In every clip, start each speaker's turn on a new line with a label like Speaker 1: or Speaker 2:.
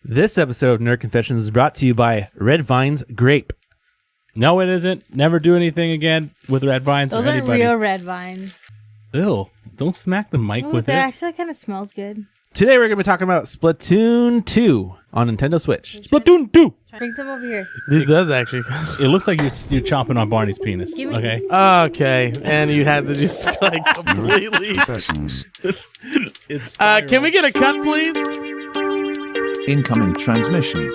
Speaker 1: This episode of Nerd Confessions is brought to you by Red Vine's Grape.
Speaker 2: No, it isn't. Never do anything again with red vines
Speaker 3: Those
Speaker 2: or anybody.
Speaker 3: are real red vines.
Speaker 2: Ew. Don't smack the mic with it.
Speaker 3: That actually kind of smells good.
Speaker 1: Today we're going to be talking about Splatoon 2 on Nintendo Switch.
Speaker 2: Splatoon 2!
Speaker 3: Bring some over here.
Speaker 4: It does actually.
Speaker 2: It looks like you're chomping on Barney's penis.
Speaker 3: Give me-
Speaker 2: Okay?
Speaker 4: Okay, and you had to just like completely.
Speaker 2: It's
Speaker 4: Can we get a cut, please?
Speaker 5: Incoming transmission.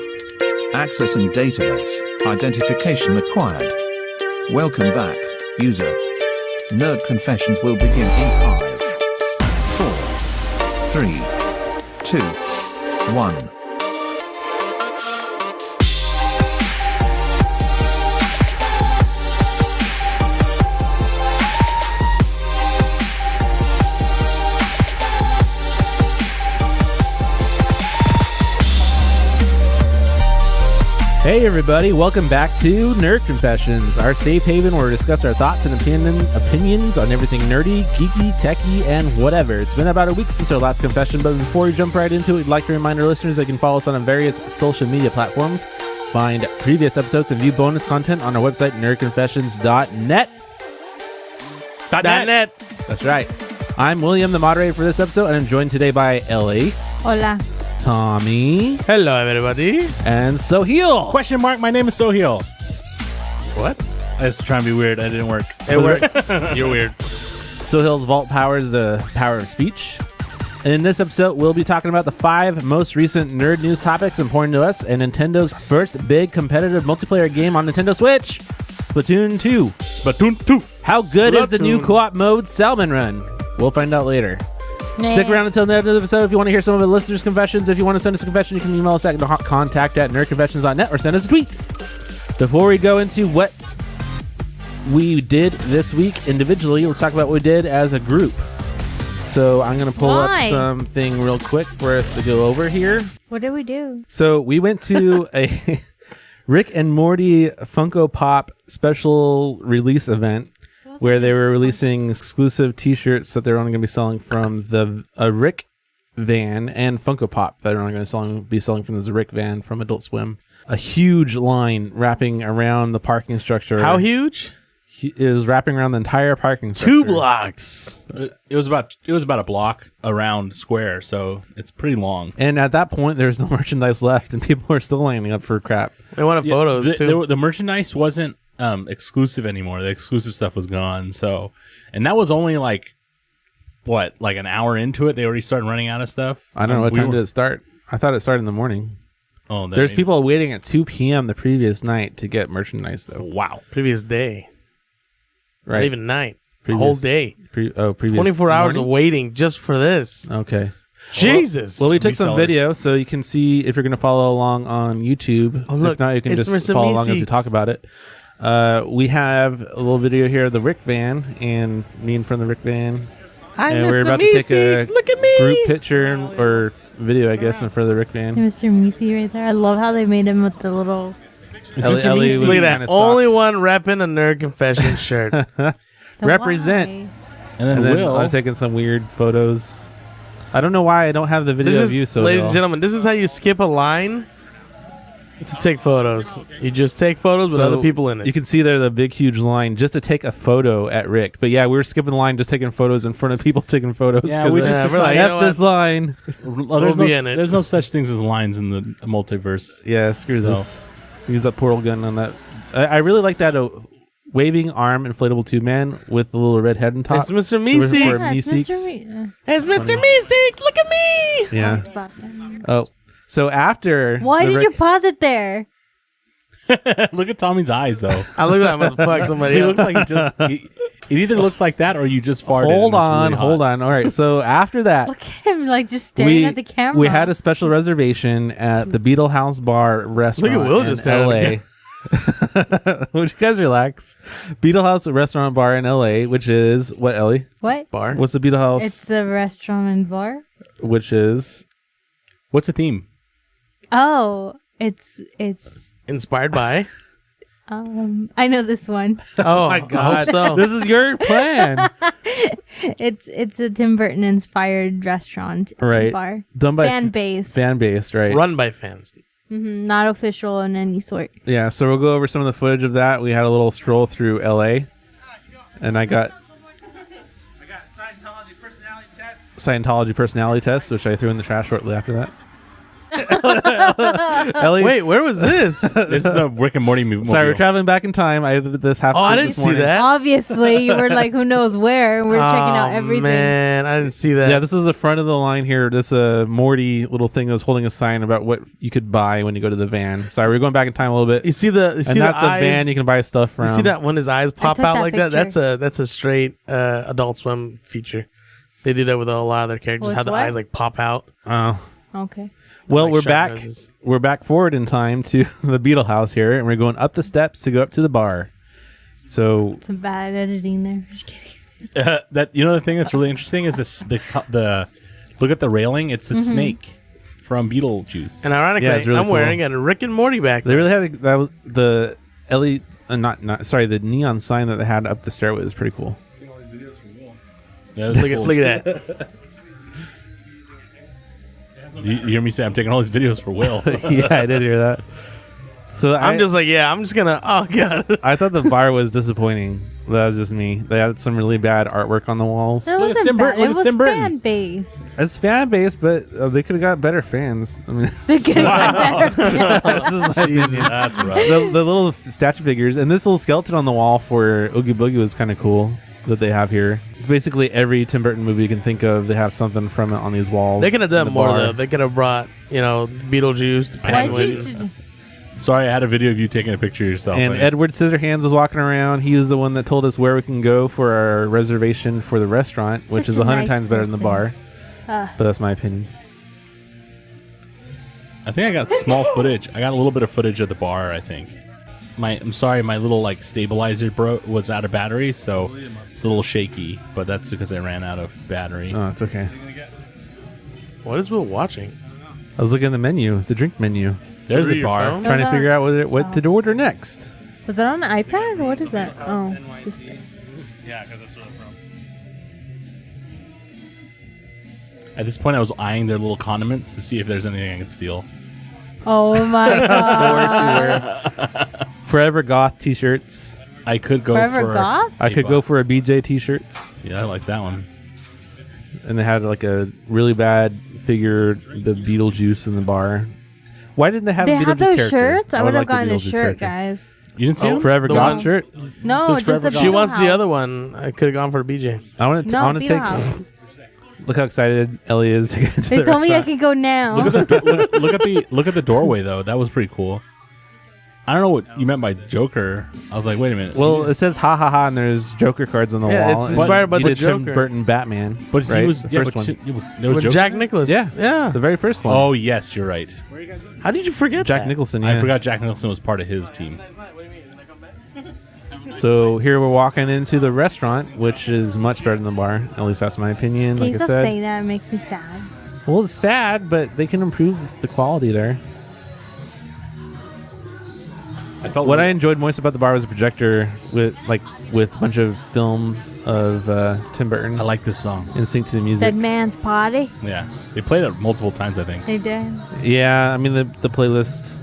Speaker 5: Access and database. Identification acquired. Welcome back, user. Nerd Confessions will begin in 5, 4, 3, 2, 1.
Speaker 1: Hey everybody, welcome back to Nerd Confessions, our safe haven where we discuss our thoughts and opinions on everything nerdy, geeky, techie, and whatever. It's been about a week since our last confession, but before we jump right into it, we'd like to remind our listeners they can follow us on various social media platforms, find previous episodes, and view bonus content on our website, nerdconfessions.net.
Speaker 4: .net.
Speaker 1: That's right. I'm William, the moderator for this episode, and I'm joined today by Ellie,
Speaker 3: Hola.
Speaker 1: Tommy,
Speaker 4: Hello, everybody.
Speaker 1: and Soheil.
Speaker 2: Question mark, my name is Soheil.
Speaker 4: What?
Speaker 2: I was trying to be weird. That didn't work.
Speaker 4: It worked. You're weird.
Speaker 1: Soheil's vault power is the power of speech. And in this episode, we'll be talking about the 5 most recent nerd news topics important to us and Nintendo's first big competitive multiplayer game on Nintendo Switch, Splatoon 2.
Speaker 2: Splatoon 2.
Speaker 1: How good is the new
Speaker 4: Splatoon.
Speaker 1: co-op mode, Salmon Run? We'll find out later. Stick around until the end of the episode if you want to hear some of the listeners' confessions. If you want to send us a confession, you can email us at contact@nerdconfessions.net or send us a tweet. Before we go into what we did this week individually, let's talk about what we did as a group. So I'm going to pull up something real quick for us to go over here.
Speaker 3: What did we do?
Speaker 1: So we went to a Rick and Morty Funko Pop special release event where they were releasing exclusive T-shirts that they're only going to be selling from the Rick van and Funko Pop that are only going to be selling from the Rick van from Adult Swim. A huge line wrapping around the parking structure.
Speaker 4: How huge?
Speaker 1: It was wrapping around the entire parking structure.
Speaker 4: 2 blocks.
Speaker 2: It was about a block around square, so it's pretty long.
Speaker 1: And at that point, there's no merchandise left, and people are still lining up for crap.
Speaker 4: They wanted photos too.
Speaker 2: The merchandise wasn't exclusive anymore. The exclusive stuff was gone. So, and that was only like an hour into it. They already started running out of stuff.
Speaker 1: I don't know what time did it start. I thought it started in the morning.
Speaker 2: Oh,
Speaker 1: there's people waiting at 2 p.m. the previous night to get merchandise, though.
Speaker 2: Wow.
Speaker 4: Previous day.
Speaker 1: Right.
Speaker 4: Not even night.
Speaker 1: Previous,
Speaker 4: A whole day.
Speaker 1: Previous
Speaker 4: 24 hours of
Speaker 1: morning?
Speaker 4: waiting just for this.
Speaker 1: Okay.
Speaker 4: Jesus.
Speaker 1: Well, we took some
Speaker 2: Resellers.
Speaker 1: video, so you can see if you're going to follow along on YouTube.
Speaker 4: Oh, look,
Speaker 1: if not, you can
Speaker 4: it's
Speaker 1: just
Speaker 4: for some
Speaker 1: follow along as we
Speaker 4: musics.
Speaker 1: talk about it. We have a little video here of the Rick van and me in front of the Rick van.
Speaker 4: I
Speaker 1: And
Speaker 4: missed
Speaker 1: we're
Speaker 4: the
Speaker 1: about to take
Speaker 4: musics.
Speaker 1: a
Speaker 4: Look at me.
Speaker 1: group picture or video, I guess, in front of the Rick van.
Speaker 3: Mr. Misi right there. I love how they made him with the little...
Speaker 2: It's
Speaker 1: Ellie-
Speaker 2: Mr.
Speaker 1: Ellie
Speaker 2: Meese.
Speaker 1: was
Speaker 4: Look at
Speaker 1: kinda
Speaker 4: that.
Speaker 1: soft.
Speaker 4: Only one repping a Nerd Confession shirt.
Speaker 3: the
Speaker 1: Represent.
Speaker 3: Y.
Speaker 2: And then
Speaker 1: And then
Speaker 2: Will.
Speaker 1: I'm taking some weird photos. I don't know why I don't have the video
Speaker 4: This
Speaker 1: of
Speaker 4: is,
Speaker 1: you, so
Speaker 4: ladies and gentlemen, this is how you skip a line to take photos. You just take photos with
Speaker 1: So
Speaker 4: other people in it.
Speaker 1: You can see there the big, huge line just to take a photo at Rick. But yeah, we were skipping the line, just taking photos in front of people taking photos.
Speaker 2: Yeah,
Speaker 1: 'cause
Speaker 2: we
Speaker 1: we're
Speaker 2: just
Speaker 1: like,
Speaker 4: decided, you know
Speaker 1: F this line.
Speaker 2: There's
Speaker 4: be in it.
Speaker 2: there's no such things as lines in the multiverse.
Speaker 1: Yeah, screw
Speaker 2: So-
Speaker 1: this. Use that portal gun on that. I really like that waving arm inflatable tube man with the little red head on top.
Speaker 4: It's Mr.
Speaker 1: Or
Speaker 4: Meeseeks.
Speaker 3: Yeah, it's
Speaker 1: Meeseeks.
Speaker 3: Mr. Me-
Speaker 4: It's Mr. Meeseeks. Look at me.
Speaker 1: Yeah.
Speaker 3: About that.
Speaker 1: Oh, so after.
Speaker 3: Why
Speaker 1: the
Speaker 3: did you pause it there?
Speaker 2: Look at Tommy's eyes, though.
Speaker 4: I look like I'm fuck somebody
Speaker 2: He
Speaker 4: else.
Speaker 2: looks like it either looks like that or you just farted.
Speaker 1: Hold
Speaker 2: and it's
Speaker 1: on,
Speaker 2: really
Speaker 1: hold
Speaker 2: hot.
Speaker 1: on. All right, so after that.
Speaker 3: Look at him, like, just staring at the camera.
Speaker 1: We had a special reservation at the Beetlehouse bar restaurant
Speaker 4: Will
Speaker 1: in
Speaker 4: just say that
Speaker 1: LA.
Speaker 4: again.
Speaker 1: Would you guys relax? Beetlehouse restaurant bar in LA, which is what, Ellie?
Speaker 3: What?
Speaker 4: Bar.
Speaker 1: What's the Beetlehouse?
Speaker 3: It's the restaurant and bar?
Speaker 1: Which is
Speaker 2: What's the theme?
Speaker 3: Oh, it's...
Speaker 4: Inspired by.
Speaker 3: I know this one.
Speaker 4: Oh
Speaker 1: My
Speaker 4: I hope
Speaker 1: God,
Speaker 4: so.
Speaker 1: this is your plan,
Speaker 3: It's a Tim Burton inspired restaurant
Speaker 1: right?
Speaker 3: bar.
Speaker 1: Done by
Speaker 3: Fan based.
Speaker 1: fan based, right?
Speaker 4: Run by fans.
Speaker 3: Not official in any sort.
Speaker 1: Yeah, so we'll go over some of the footage of that. We had a little stroll through LA, and I got Scientology personality test, which I threw in the trash shortly after that. Ellie,
Speaker 4: Wait, where was this?
Speaker 2: This is the Rick and Morty movie.
Speaker 1: sorry, we're traveling back in time. I did this half.
Speaker 4: Oh, I
Speaker 1: asleep
Speaker 4: didn't
Speaker 1: this
Speaker 4: see
Speaker 1: morning.
Speaker 4: that.
Speaker 3: Obviously, you were like, who knows where? We're checking out everything.
Speaker 4: Man, I didn't see that.
Speaker 1: Yeah, this is the front of the line here. This Morty little thing that was holding a sign about what you could buy when you go to the van. Sorry, we're going back in time a little bit.
Speaker 4: You see the
Speaker 1: and that's the
Speaker 4: eyes,
Speaker 1: van you can buy stuff from.
Speaker 4: You see that when his eyes pop
Speaker 3: took
Speaker 4: out
Speaker 3: that
Speaker 4: like that?
Speaker 3: picture.
Speaker 4: That's a straight Adult Swim feature. They do that with a lot of their characters.
Speaker 3: With
Speaker 4: How the
Speaker 3: what?
Speaker 4: eyes like pop out.
Speaker 1: Oh.
Speaker 3: Okay.
Speaker 1: Well,
Speaker 4: Like
Speaker 1: we're
Speaker 4: shark
Speaker 1: back.
Speaker 4: noses.
Speaker 1: We're back forward in time to the Beetlehouse here, and we're going up the steps to go up to the bar. So
Speaker 3: Some bad editing there. Just kidding.
Speaker 2: That the thing that's really interesting is the look at the railing. It's the snake from Beetlejuice.
Speaker 4: And ironically,
Speaker 1: Yeah, it's really
Speaker 4: I'm
Speaker 1: cool.
Speaker 4: wearing a Rick and Morty back.
Speaker 1: they really had that was the LED, the neon sign that they had up the stairway was pretty cool.
Speaker 2: That was cool.
Speaker 4: Look at that.
Speaker 2: You hear me say I'm taking all these videos for Will?
Speaker 1: Yeah, I did hear that. So
Speaker 4: I'm just gonna. Oh god.
Speaker 1: I thought the bar was disappointing. That was just me. They had some really bad artwork on the walls.
Speaker 3: It
Speaker 2: Look at
Speaker 3: wasn't
Speaker 2: Tim
Speaker 3: bad.
Speaker 2: Burton.
Speaker 3: It
Speaker 2: Look at
Speaker 3: was
Speaker 2: Tim Burton.
Speaker 3: fan based.
Speaker 1: It's fan based, but they could have got better fans. I mean,
Speaker 3: They could have got better.
Speaker 1: this is my opinion.
Speaker 2: That's rough.
Speaker 1: The little statue figures and this little skeleton on the wall for Oogie Boogie was kind of cool that they have here. Basically, every Tim Burton movie you can think of, they have something from it on these walls.
Speaker 4: They could have
Speaker 1: in
Speaker 4: done
Speaker 1: the
Speaker 4: more
Speaker 1: bar.
Speaker 4: though. They could have brought Beetlejuice, the
Speaker 3: Why did
Speaker 4: Penguin.
Speaker 3: you
Speaker 2: Sorry, I had a video of you taking a picture of yourself.
Speaker 1: And Edward Scissorhands was walking around. He was the one that told us where we can go for our reservation for the restaurant, which
Speaker 3: Such
Speaker 1: is
Speaker 3: a
Speaker 1: 100
Speaker 3: nice
Speaker 1: times better than the bar.
Speaker 3: person.
Speaker 1: But that's my opinion.
Speaker 2: I think I got small footage. I got a little bit of footage of the bar. I think. I'm sorry, my little stabilizer was out of battery, so it's a little shaky. But that's because I ran out of battery.
Speaker 1: Oh, it's okay.
Speaker 4: What is Will watching?
Speaker 1: I was looking at the menu, the drink menu,
Speaker 2: There's
Speaker 4: Through
Speaker 2: the
Speaker 4: your
Speaker 2: bar.
Speaker 4: phone?
Speaker 1: trying to
Speaker 3: that-
Speaker 1: figure out what to order next.
Speaker 3: Was that on the iPad? What is that? Oh, just
Speaker 2: Yeah, because that's where I'm from. At this point, I was eyeing their little condiments to see if there's anything I could steal.
Speaker 3: oh my god.
Speaker 1: Forever Goth t-shirts.
Speaker 2: I could go
Speaker 3: Forever
Speaker 2: for
Speaker 3: Goth?
Speaker 1: I could go for a BJ t-shirts.
Speaker 2: Yeah, I like that one.
Speaker 1: And they had like a really bad figure, the Beetlejuice in the bar. Why didn't they have
Speaker 3: They
Speaker 1: a Beetlejuice
Speaker 3: have those
Speaker 1: character?
Speaker 3: shirts? I would have
Speaker 1: like the
Speaker 3: gotten a
Speaker 1: Beetlejuice
Speaker 3: shirt,
Speaker 1: character.
Speaker 3: guys.
Speaker 2: You didn't see
Speaker 4: Oh,
Speaker 2: them?
Speaker 1: Forever
Speaker 4: The
Speaker 1: Goth
Speaker 4: one-
Speaker 1: shirt.
Speaker 3: No,
Speaker 2: Says
Speaker 3: just
Speaker 2: Forever
Speaker 3: the
Speaker 2: Goth.
Speaker 4: She wants the
Speaker 3: Beetlehouse.
Speaker 4: other one. I could have gone for a BJ.
Speaker 1: I want to.
Speaker 3: No,
Speaker 1: I want to take.
Speaker 3: Beetlehouse.
Speaker 1: Look how excited Ellie is to get to
Speaker 3: They
Speaker 1: the
Speaker 3: told me I
Speaker 1: restaurant.
Speaker 3: could go now.
Speaker 2: look at the doorway though. That was pretty cool. I don't know what you meant by Joker. I was like, wait a minute.
Speaker 1: Well, it says ha ha ha, and there's Joker cards on the
Speaker 4: Yeah,
Speaker 1: wall.
Speaker 4: it's
Speaker 1: and
Speaker 4: inspired by
Speaker 1: you
Speaker 4: the
Speaker 1: did Tim
Speaker 4: Joker.
Speaker 1: Burton Batman,
Speaker 2: but
Speaker 1: right?
Speaker 2: he was
Speaker 1: the first one.
Speaker 2: there was
Speaker 4: With
Speaker 2: Joker?
Speaker 4: Jack Nicklaus.
Speaker 1: Yeah.
Speaker 4: Yeah.
Speaker 1: The very first one.
Speaker 2: Oh yes, you're right.
Speaker 4: How did you forget
Speaker 1: Jack
Speaker 4: that?
Speaker 1: Nicholson. Yeah.
Speaker 2: I forgot Jack Nicholson was part of his team.
Speaker 1: So here we're walking into the restaurant, which is much better than the bar. At least that's my opinion.
Speaker 3: Can you
Speaker 1: Like I
Speaker 3: stop
Speaker 1: said,
Speaker 3: saying that? It makes me sad.
Speaker 1: well, it's sad, but they can improve the quality there. What I enjoyed most about the bar was a projector with a bunch of film of Tim Burton
Speaker 2: I like this song.
Speaker 1: in sync to the music.
Speaker 3: Dead Man's Party.
Speaker 2: Yeah, they played it multiple times. I think.
Speaker 3: They did.
Speaker 1: Yeah, I mean the playlist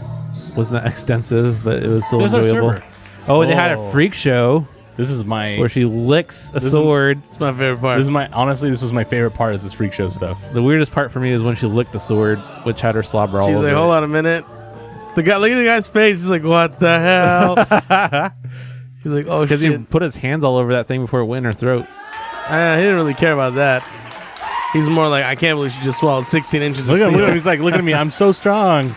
Speaker 1: wasn't that extensive, but it was still
Speaker 2: There's our
Speaker 1: enjoyable.
Speaker 2: server.
Speaker 1: Oh, they had a
Speaker 2: Oh.
Speaker 1: freak show
Speaker 2: This is my.
Speaker 1: where she licks a
Speaker 2: is-
Speaker 1: sword.
Speaker 4: It's my favorite part.
Speaker 2: This is my. Honestly, this was my favorite part. Is this freak show stuff?
Speaker 1: The weirdest part for me is when she licked the sword, which had her slobber all
Speaker 4: She's
Speaker 1: over
Speaker 4: like,
Speaker 1: it.
Speaker 4: hold on a minute. The guy, look at the guy's face. He's like, what the hell? He's like, oh
Speaker 1: Because he
Speaker 4: shit.
Speaker 1: put his hands all over that thing before it went in her throat.
Speaker 4: He didn't really care about that. He's more like, I can't believe she just swallowed 16 inches of
Speaker 2: Look at
Speaker 4: steel.
Speaker 2: him. He's like, look at me. I'm so strong.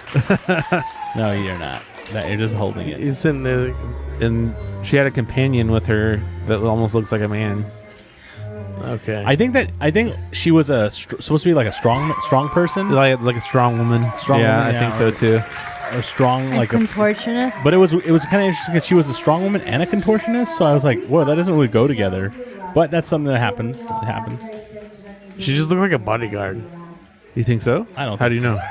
Speaker 2: No, you're not. No, you're just holding it.
Speaker 4: He's sitting there.
Speaker 1: And she had a companion with her that almost looks like a man.
Speaker 4: Okay.
Speaker 2: I think she was supposed to be like a strong person
Speaker 1: Like a strong woman.
Speaker 2: Strong
Speaker 1: yeah,
Speaker 2: woman,
Speaker 1: I
Speaker 2: yeah,
Speaker 1: think so
Speaker 2: or-
Speaker 1: too.
Speaker 2: or strong
Speaker 3: A
Speaker 2: like
Speaker 3: contortionist.
Speaker 2: But it was kind of interesting because she was a strong woman and a contortionist. So I was like, whoa, that doesn't really go together. But that's something that happens. It happened.
Speaker 4: She just looked like a bodyguard.
Speaker 1: You think so?
Speaker 2: I don't
Speaker 1: How
Speaker 2: think
Speaker 1: do you
Speaker 2: so.
Speaker 1: know?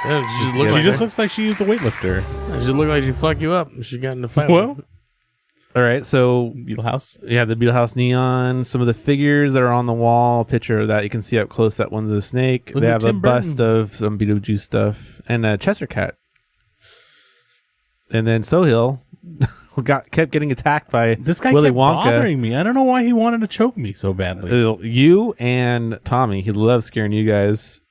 Speaker 4: She
Speaker 2: just looks like she's a weightlifter.
Speaker 4: She just looked like she fucked you up. She got in the fight.
Speaker 2: Well,
Speaker 1: All right, so
Speaker 2: Beetlehouse.
Speaker 1: yeah, the Beetlehouse neon, some of the figures that are on the wall, a picture of that you can see up close. That one's a snake.
Speaker 2: Look
Speaker 1: they
Speaker 2: at
Speaker 1: have a
Speaker 2: Tim
Speaker 1: bust
Speaker 2: Burton.
Speaker 1: of some Beetlejuice stuff and a Chester cat. And then Sohill kept getting attacked by
Speaker 2: This guy
Speaker 1: Willy
Speaker 2: kept
Speaker 1: Wonka.
Speaker 2: bothering me. I don't know why he wanted to choke me so badly.
Speaker 1: You and Tommy, he loves scaring you guys.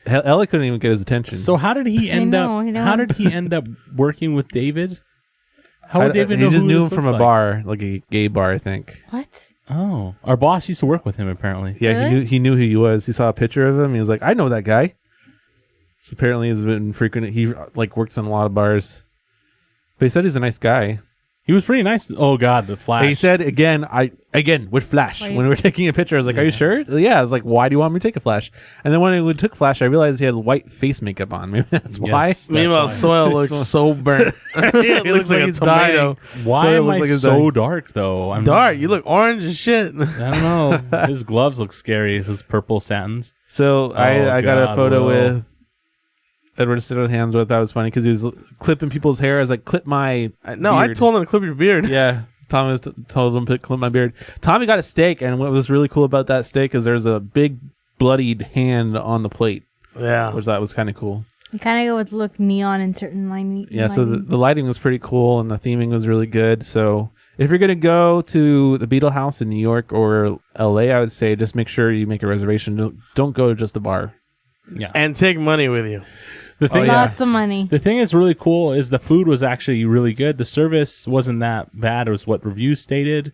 Speaker 1: Ellie couldn't even get his attention.
Speaker 2: So how did he end
Speaker 3: know,
Speaker 2: up?
Speaker 3: I know.
Speaker 2: How did he end up working with David? How would David know
Speaker 1: he just
Speaker 2: who
Speaker 1: knew
Speaker 2: this
Speaker 1: him from
Speaker 2: looks
Speaker 1: a
Speaker 2: like?
Speaker 1: bar, like a gay bar, I think.
Speaker 3: What?
Speaker 2: Oh, our boss used to work with him apparently.
Speaker 1: Yeah,
Speaker 3: Really?
Speaker 1: he knew who he was. He saw a picture of him. He was like, I know that guy. So apparently he's been frequent. He like works in a lot of bars. But he said he's a nice guy.
Speaker 2: He was pretty nice. Oh God, the Flash.
Speaker 1: He said again with Flash.
Speaker 3: Wait.
Speaker 1: When we were taking a picture, I was like, "Are you sure?" Yeah, I was like, "Why do you want me to take a Flash?" And then when we took Flash, I realized he had white face makeup on. Maybe that's why.
Speaker 2: Yes, that's
Speaker 4: Meanwhile,
Speaker 2: why.
Speaker 4: Soil looks so burnt. It looks like a
Speaker 1: he's
Speaker 4: tomato.
Speaker 1: dying.
Speaker 2: Why
Speaker 1: So it
Speaker 2: am
Speaker 1: looks
Speaker 2: I
Speaker 1: like it's
Speaker 2: so
Speaker 1: dying.
Speaker 2: dark though? I'm
Speaker 4: Dark. You look orange as shit.
Speaker 2: I don't know. His gloves look scary. His purple satins.
Speaker 1: So I got a
Speaker 2: God,
Speaker 1: photo
Speaker 2: Will.
Speaker 1: with Edward stood hands with. That was funny because he was clipping people's hair. I was like, "Clip my."
Speaker 4: No, I
Speaker 1: beard."
Speaker 4: told him to clip your beard.
Speaker 1: Yeah, Tommy told him to clip my beard. Tommy got a steak, and what was really cool about that steak is there's a big bloodied hand on the plate,
Speaker 4: Yeah.
Speaker 1: which that was kind of cool.
Speaker 3: You kind of go with look neon in certain lighting.
Speaker 1: Yeah, so the lighting was pretty cool, and the theming was really good. So if you're gonna go to the Beetlehouse in New York or LA, I would say just make sure you make a reservation. Don't go to just the bar.
Speaker 2: Yeah.
Speaker 4: And take money with you.
Speaker 2: The thing,
Speaker 3: Lots of money.
Speaker 2: the thing that's really cool is the food was actually really good. The service wasn't that bad. It was what reviews stated.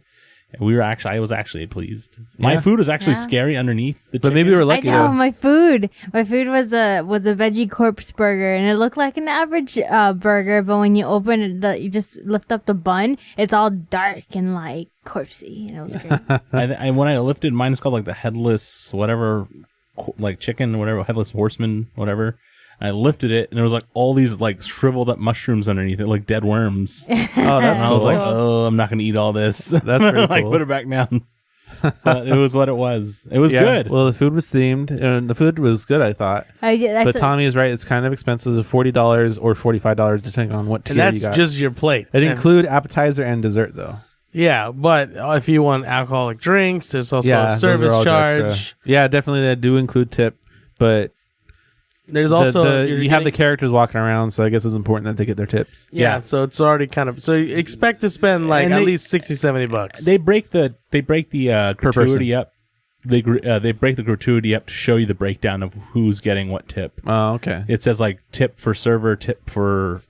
Speaker 2: And I was actually pleased. My
Speaker 1: Yeah.
Speaker 2: food was actually
Speaker 3: Yeah.
Speaker 2: scary underneath the
Speaker 1: But maybe
Speaker 2: chicken.
Speaker 1: we're lucky.
Speaker 3: I know
Speaker 1: though.
Speaker 3: my food. My food was a veggie corpse burger, and it looked like an average burger. But when you open it, you just lift up the bun. It's all dark and like corpsey, and it was great.
Speaker 2: When I lifted, mine is called like the headless whatever, like chicken, whatever, headless horseman, whatever. I lifted it, and there was like all these like shriveled up mushrooms underneath it, like dead worms.
Speaker 1: Oh, that's
Speaker 2: And I was
Speaker 1: cool.
Speaker 2: like, oh, I'm not going to eat all this.
Speaker 1: That's pretty
Speaker 2: like,
Speaker 1: cool.
Speaker 2: put it back down. But it was what it was. It was
Speaker 1: Yeah,
Speaker 2: good.
Speaker 1: Well, the food was themed, and the food was good, I thought. But Tommy is right; it's kind of expensive, $40 or $45, depending on what tier
Speaker 4: And
Speaker 1: you
Speaker 4: that's
Speaker 1: got.
Speaker 4: just your plate.
Speaker 1: it
Speaker 4: And-
Speaker 1: include appetizer and dessert, though.
Speaker 4: Yeah, but if you want alcoholic drinks, there's also a
Speaker 1: those
Speaker 4: service
Speaker 1: are all
Speaker 4: charge.
Speaker 1: extra. Yeah, definitely they do include tip, but
Speaker 4: There's also
Speaker 1: you have the characters walking around, so I guess it's important that they get their tips.
Speaker 4: yeah,
Speaker 2: Yeah.
Speaker 4: so it's already kind of so you expect to spend like
Speaker 2: And
Speaker 4: at
Speaker 2: they-
Speaker 4: least $60-$70.
Speaker 2: They break the
Speaker 1: person.
Speaker 2: gratuity up. They break the gratuity up to show you the breakdown of who's getting what tip.
Speaker 1: Oh, okay.
Speaker 2: It says like tip for server, tip for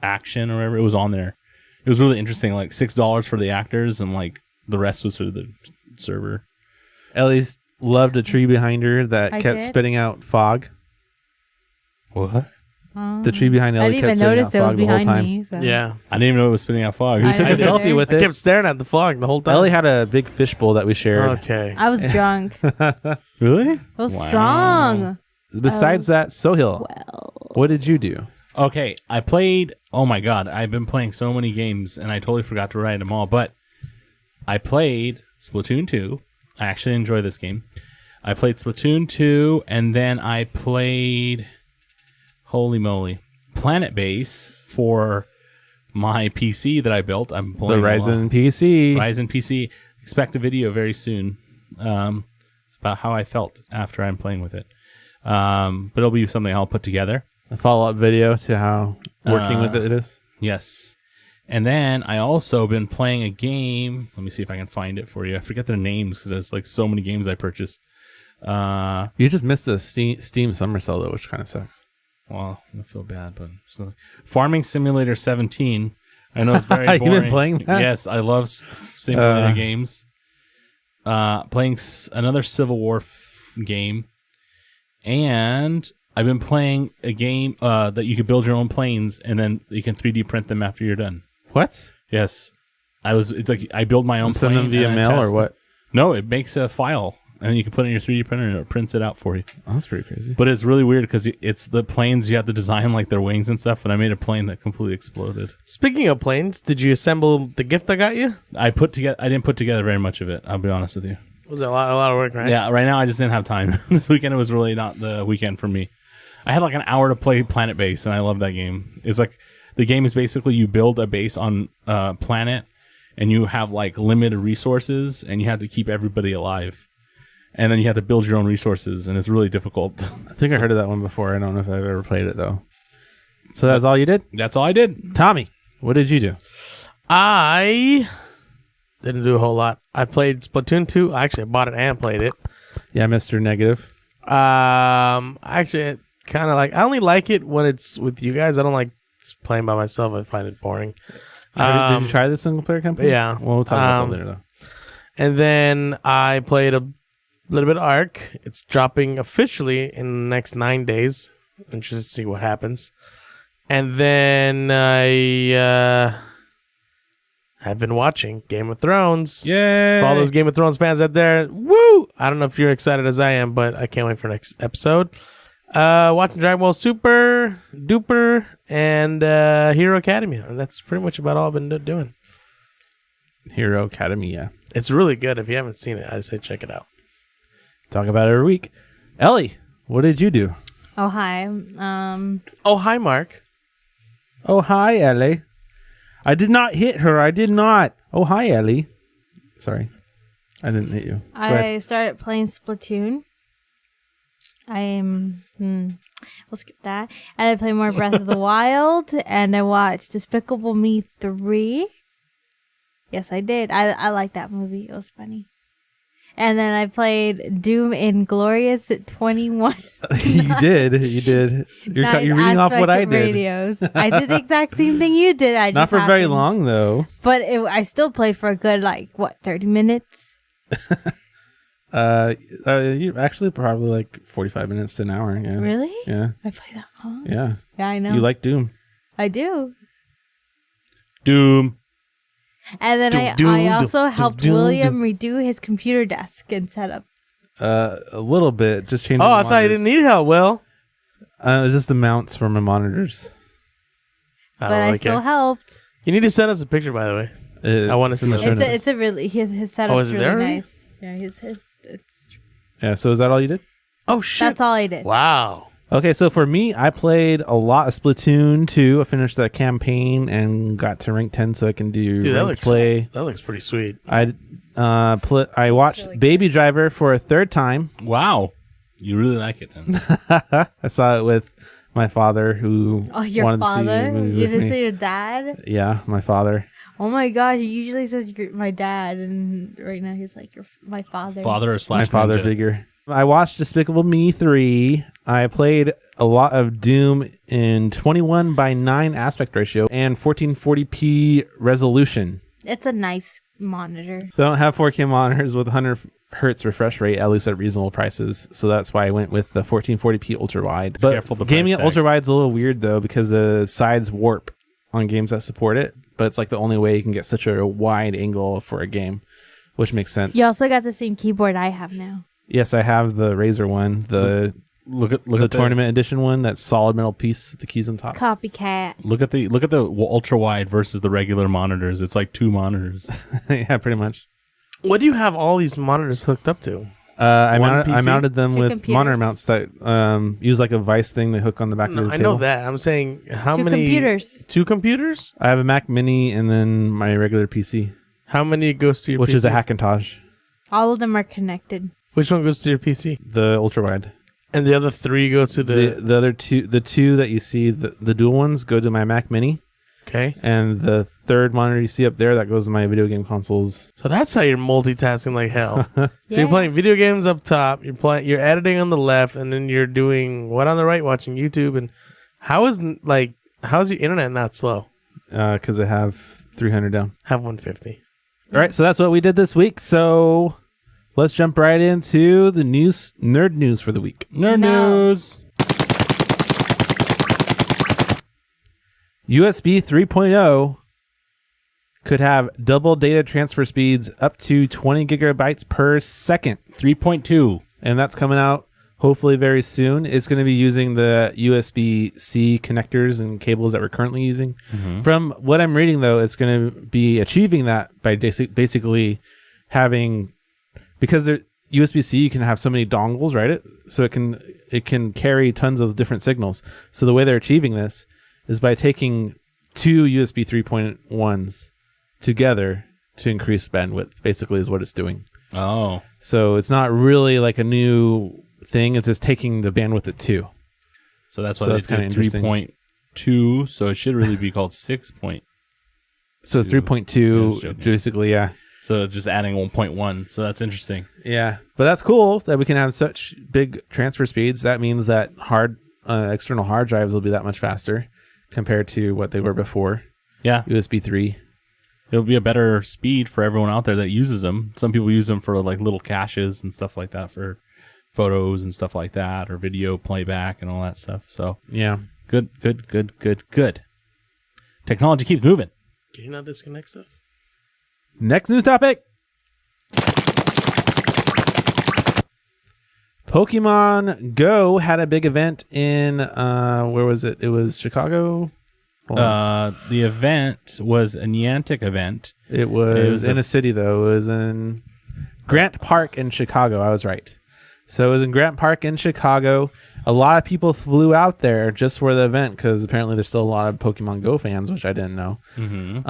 Speaker 2: action, or whatever. It was on there. It was really interesting. Like $6 for the actors, and like the rest was for the server.
Speaker 1: Ellie's loved a tree behind her that
Speaker 3: I
Speaker 1: kept
Speaker 3: did?
Speaker 1: spitting out fog.
Speaker 2: What?
Speaker 1: The tree behind
Speaker 3: I
Speaker 1: Ellie
Speaker 3: didn't
Speaker 1: kept
Speaker 3: even
Speaker 1: spitting
Speaker 3: notice
Speaker 1: out
Speaker 3: it was
Speaker 1: fog the whole
Speaker 3: behind
Speaker 1: time.
Speaker 3: me. So.
Speaker 4: Yeah,
Speaker 2: I didn't even know it was spitting out fog.
Speaker 3: I
Speaker 1: We took a
Speaker 3: didn't
Speaker 1: selfie
Speaker 3: either.
Speaker 1: with
Speaker 4: I
Speaker 1: it.
Speaker 4: kept staring at the fog the whole time.
Speaker 1: Ellie had a big fishbowl that we shared.
Speaker 4: Okay.
Speaker 3: I was drunk. It
Speaker 2: Really?
Speaker 3: was
Speaker 2: Wow.
Speaker 3: strong.
Speaker 1: Besides that, Sohill, what did you do?
Speaker 2: Okay, I played. Oh my god, I've been playing so many games, and I totally forgot to write them all. But I played Splatoon 2. I actually enjoy this game. I played Splatoon 2, and then I played, holy moly, Planet Base for my PC that I built. I'm
Speaker 1: The
Speaker 2: playing
Speaker 1: Ryzen PC.
Speaker 2: Ryzen PC. Expect a video very soon about how I felt after I'm playing with it. But it'll be something I'll put together.
Speaker 1: A follow-up video to how working with it is.
Speaker 2: Yes. And then I also been playing a game. Let me see if I can find it for you. I forget their names because there's like so many games I purchased.
Speaker 1: You just missed the Steam Summer Sale, though, which kind of sucks.
Speaker 2: Well, I feel bad, but Farming Simulator 17. I know it's very
Speaker 1: You've
Speaker 2: boring.
Speaker 1: been playing that?
Speaker 2: Yes, I love simulator games. Playing another Civil War game. And I've been playing a game that you can build your own planes, and then you can 3D print them after you're done.
Speaker 1: What?
Speaker 2: Yes. It's like I build my own
Speaker 1: Send
Speaker 2: plane.
Speaker 1: them via
Speaker 2: and I
Speaker 1: mail or
Speaker 2: test
Speaker 1: what?
Speaker 2: it. No, it makes a file, and you can put it in your 3D printer, and it prints it out for you.
Speaker 1: Oh, that's pretty crazy.
Speaker 2: But it's really weird because it's the planes you have to design like their wings and stuff. And I made a plane that completely exploded.
Speaker 4: Speaking of planes, did you assemble the gift I got you?
Speaker 2: I didn't put together very much of it. I'll be honest with you.
Speaker 4: Was it a lot of work, right?
Speaker 2: Yeah, right now I just didn't have time. This weekend it was really not the weekend for me. I had like an hour to play Planet Base, and I love that game. It's like the game is basically you build a base on a planet, and you have like limited resources, and you have to keep everybody alive. And then you have to build your own resources, and it's really difficult.
Speaker 1: I think I heard of that one before. I don't know if I've ever played it, though. So that's all you did?
Speaker 2: That's all I did.
Speaker 1: Tommy, what did you do?
Speaker 4: I didn't do a whole lot. I played Splatoon 2. Actually, I bought it and played it.
Speaker 1: Yeah, Mr. Negative.
Speaker 4: Actually, kind of like, I only like it when it's with you guys. I don't like playing by myself. I find it boring.
Speaker 1: Did you try the single player campaign?
Speaker 4: Yeah.
Speaker 1: Well, we'll talk about that later, though.
Speaker 4: And then I played a little bit of Ark. It's dropping officially in the next 9 days. Interested to see what happens. And then I've been watching Game of Thrones.
Speaker 2: Yay!
Speaker 4: For all those Game of Thrones fans out there, woo! I don't know if you're excited as I am, but I can't wait for next episode. Watching Dragon Ball Super, Duper, and Hero Academia. And that's pretty much about all I've been doing.
Speaker 1: Hero Academia.
Speaker 4: It's really good. If you haven't seen it, I say check it out.
Speaker 1: Talk about it every week. Ellie, what did you do?
Speaker 3: Oh, hi.
Speaker 4: Oh, hi, Mark.
Speaker 1: Oh, hi, Ellie. I did not hit her. I did not. Oh, hi, Ellie. Sorry. I didn't hit you. Go ahead.
Speaker 3: I started playing Splatoon. We'll skip that. And I played more Breath of the Wild, and I watched Despicable Me 3. Yes, I did. I like that movie. It was funny. And then I played Doom Inglorious at 21.
Speaker 1: You did. You're reading off what I did.
Speaker 3: Radios. I did the exact same thing you did. I
Speaker 1: Not
Speaker 3: just
Speaker 1: for very
Speaker 3: happened-
Speaker 1: long, though.
Speaker 3: But I still played for a good, 30 minutes?
Speaker 1: You actually probably like 45 minutes to an hour. Yeah.
Speaker 3: Really?
Speaker 1: Yeah.
Speaker 3: I played that long?
Speaker 1: Yeah.
Speaker 3: Yeah, I know.
Speaker 1: You like Doom.
Speaker 3: I do.
Speaker 2: Doom.
Speaker 3: And then I also helped William redo his computer desk and setup.
Speaker 1: A little bit. Just changing.
Speaker 4: Oh,
Speaker 1: the
Speaker 4: I thought you didn't need help, Will.
Speaker 1: Just the mounts for my monitors.
Speaker 3: But I still helped.
Speaker 4: You need to send us a picture, by the way. I want to see
Speaker 1: it.
Speaker 3: It's a really his setup
Speaker 4: is
Speaker 3: is
Speaker 4: it
Speaker 3: really
Speaker 4: there already?
Speaker 3: nice. Yeah, it's
Speaker 1: Yeah. So is that all you did?
Speaker 4: Oh, shit.
Speaker 3: that's all I did.
Speaker 4: Wow.
Speaker 1: Okay, so for me, I played a lot of Splatoon 2. I finished the campaign and got to rank 10, so I can do
Speaker 4: Dude,
Speaker 1: rank play.
Speaker 4: that looks pretty sweet.
Speaker 1: I watched
Speaker 3: really
Speaker 1: Baby Driver for a third time.
Speaker 2: Wow. You really like it then.
Speaker 1: I saw it with my father, who
Speaker 3: Oh, your
Speaker 1: wanted to see
Speaker 3: father?
Speaker 1: the movie
Speaker 3: You
Speaker 1: with
Speaker 3: didn't
Speaker 1: me.
Speaker 3: say your dad?
Speaker 1: Yeah, my father.
Speaker 3: Oh my gosh, he usually says my dad, and right now he's like my father.
Speaker 2: Father /
Speaker 1: My father
Speaker 2: ninja.
Speaker 1: figure. I watched Despicable Me 3. I played a lot of Doom in 21:9 aspect ratio and 1440p resolution.
Speaker 3: It's a nice monitor.
Speaker 1: So I don't have 4K monitors with 100 hertz refresh rate, at least at reasonable prices. So that's why I went with the 1440p ultra wide. But
Speaker 2: Careful the
Speaker 1: gaming
Speaker 2: price
Speaker 1: at
Speaker 2: tag.
Speaker 1: ultra wide is a little weird though, because the sides warp on games that support it. But it's like the only way you can get such a wide angle for a game, which makes sense.
Speaker 3: You also got the same keyboard I have now.
Speaker 1: Yes, I have the Razer one, the
Speaker 2: Look at
Speaker 1: tournament edition one. That's solid metal piece with the keys on top.
Speaker 3: Copycat.
Speaker 2: Look at the ultra wide versus the regular monitors. It's like two monitors.
Speaker 1: Yeah, pretty much.
Speaker 4: What do you have all these monitors hooked up to?
Speaker 1: I
Speaker 4: One PC?
Speaker 1: mounted them
Speaker 3: Two
Speaker 1: with
Speaker 3: computers.
Speaker 1: monitor mounts that use like a vice thing they hook on the back of the
Speaker 4: I
Speaker 1: table.
Speaker 4: know that. I'm saying how
Speaker 3: Two
Speaker 4: many
Speaker 3: computers.
Speaker 4: 2 computers?
Speaker 1: I have a Mac Mini and then my regular PC,
Speaker 4: How many goes to your
Speaker 1: which
Speaker 4: PC?
Speaker 1: is a Hackintosh,
Speaker 3: All of them are connected.
Speaker 4: Which one goes to your PC?
Speaker 1: the ultra wide.
Speaker 4: And the other 3 go to
Speaker 1: The other two, the two that you see, the dual ones go to my Mac Mini,
Speaker 4: Okay.
Speaker 1: and the third monitor you see up there that goes to my video game consoles.
Speaker 4: So that's how you're multitasking like hell. So
Speaker 3: Yeah.
Speaker 4: you're playing video games up top, you're editing on the left, and then you're doing what on the right, watching YouTube. And how's your internet not slow?
Speaker 1: Because I have 300 down.
Speaker 4: Have 150.
Speaker 1: All right, so that's what we did this week. So let's jump right into the nerd news for the week.
Speaker 2: Nerd
Speaker 3: No.
Speaker 2: news.
Speaker 1: USB 3.0 could have double data transfer speeds up to 20 gigabytes per second.
Speaker 2: 3.2.
Speaker 1: And that's coming out hopefully very soon. It's going to be using the USB-C connectors and cables that we're currently using. From what I'm reading, though, it's going to be achieving that by basically having, because USB-C, you can have so many dongles, right? So it can carry tons of different signals. So the way they're achieving this is by taking two USB 3.1s together to increase bandwidth, basically is what it's doing.
Speaker 2: Oh.
Speaker 1: So it's not really like a new thing. It's just taking the bandwidth at 2.
Speaker 2: So that's why
Speaker 1: So
Speaker 2: they
Speaker 1: that's kinda
Speaker 2: did
Speaker 1: interesting.
Speaker 2: 3.2, so it should really be called 6.
Speaker 1: So it's
Speaker 2: Yeah,
Speaker 1: 3.2, basically, yeah.
Speaker 2: So just adding 1.1. So that's interesting.
Speaker 1: Yeah. But that's cool that we can have such big transfer speeds. That means that external hard drives will be that much faster compared to what they were before.
Speaker 2: Yeah.
Speaker 1: USB 3.
Speaker 2: It'll be a better speed for everyone out there that uses them. Some people use them for like little caches and stuff like that for photos and stuff like that, or video playback and all that stuff. So
Speaker 1: Yeah.
Speaker 2: good. Technology keeps moving.
Speaker 4: Can you not disconnect stuff?
Speaker 1: Next news topic. Pokemon Go had a big event in where was it? It was Chicago.
Speaker 2: The event was a Niantic event.
Speaker 1: It was in
Speaker 2: a-
Speaker 1: a city though. It was in Grant Park in Chicago. I was right. So it was in Grant Park in Chicago. A lot of people flew out there just for the event because apparently there's still a lot of Pokemon Go fans, which I didn't know.
Speaker 2: Mm-hmm.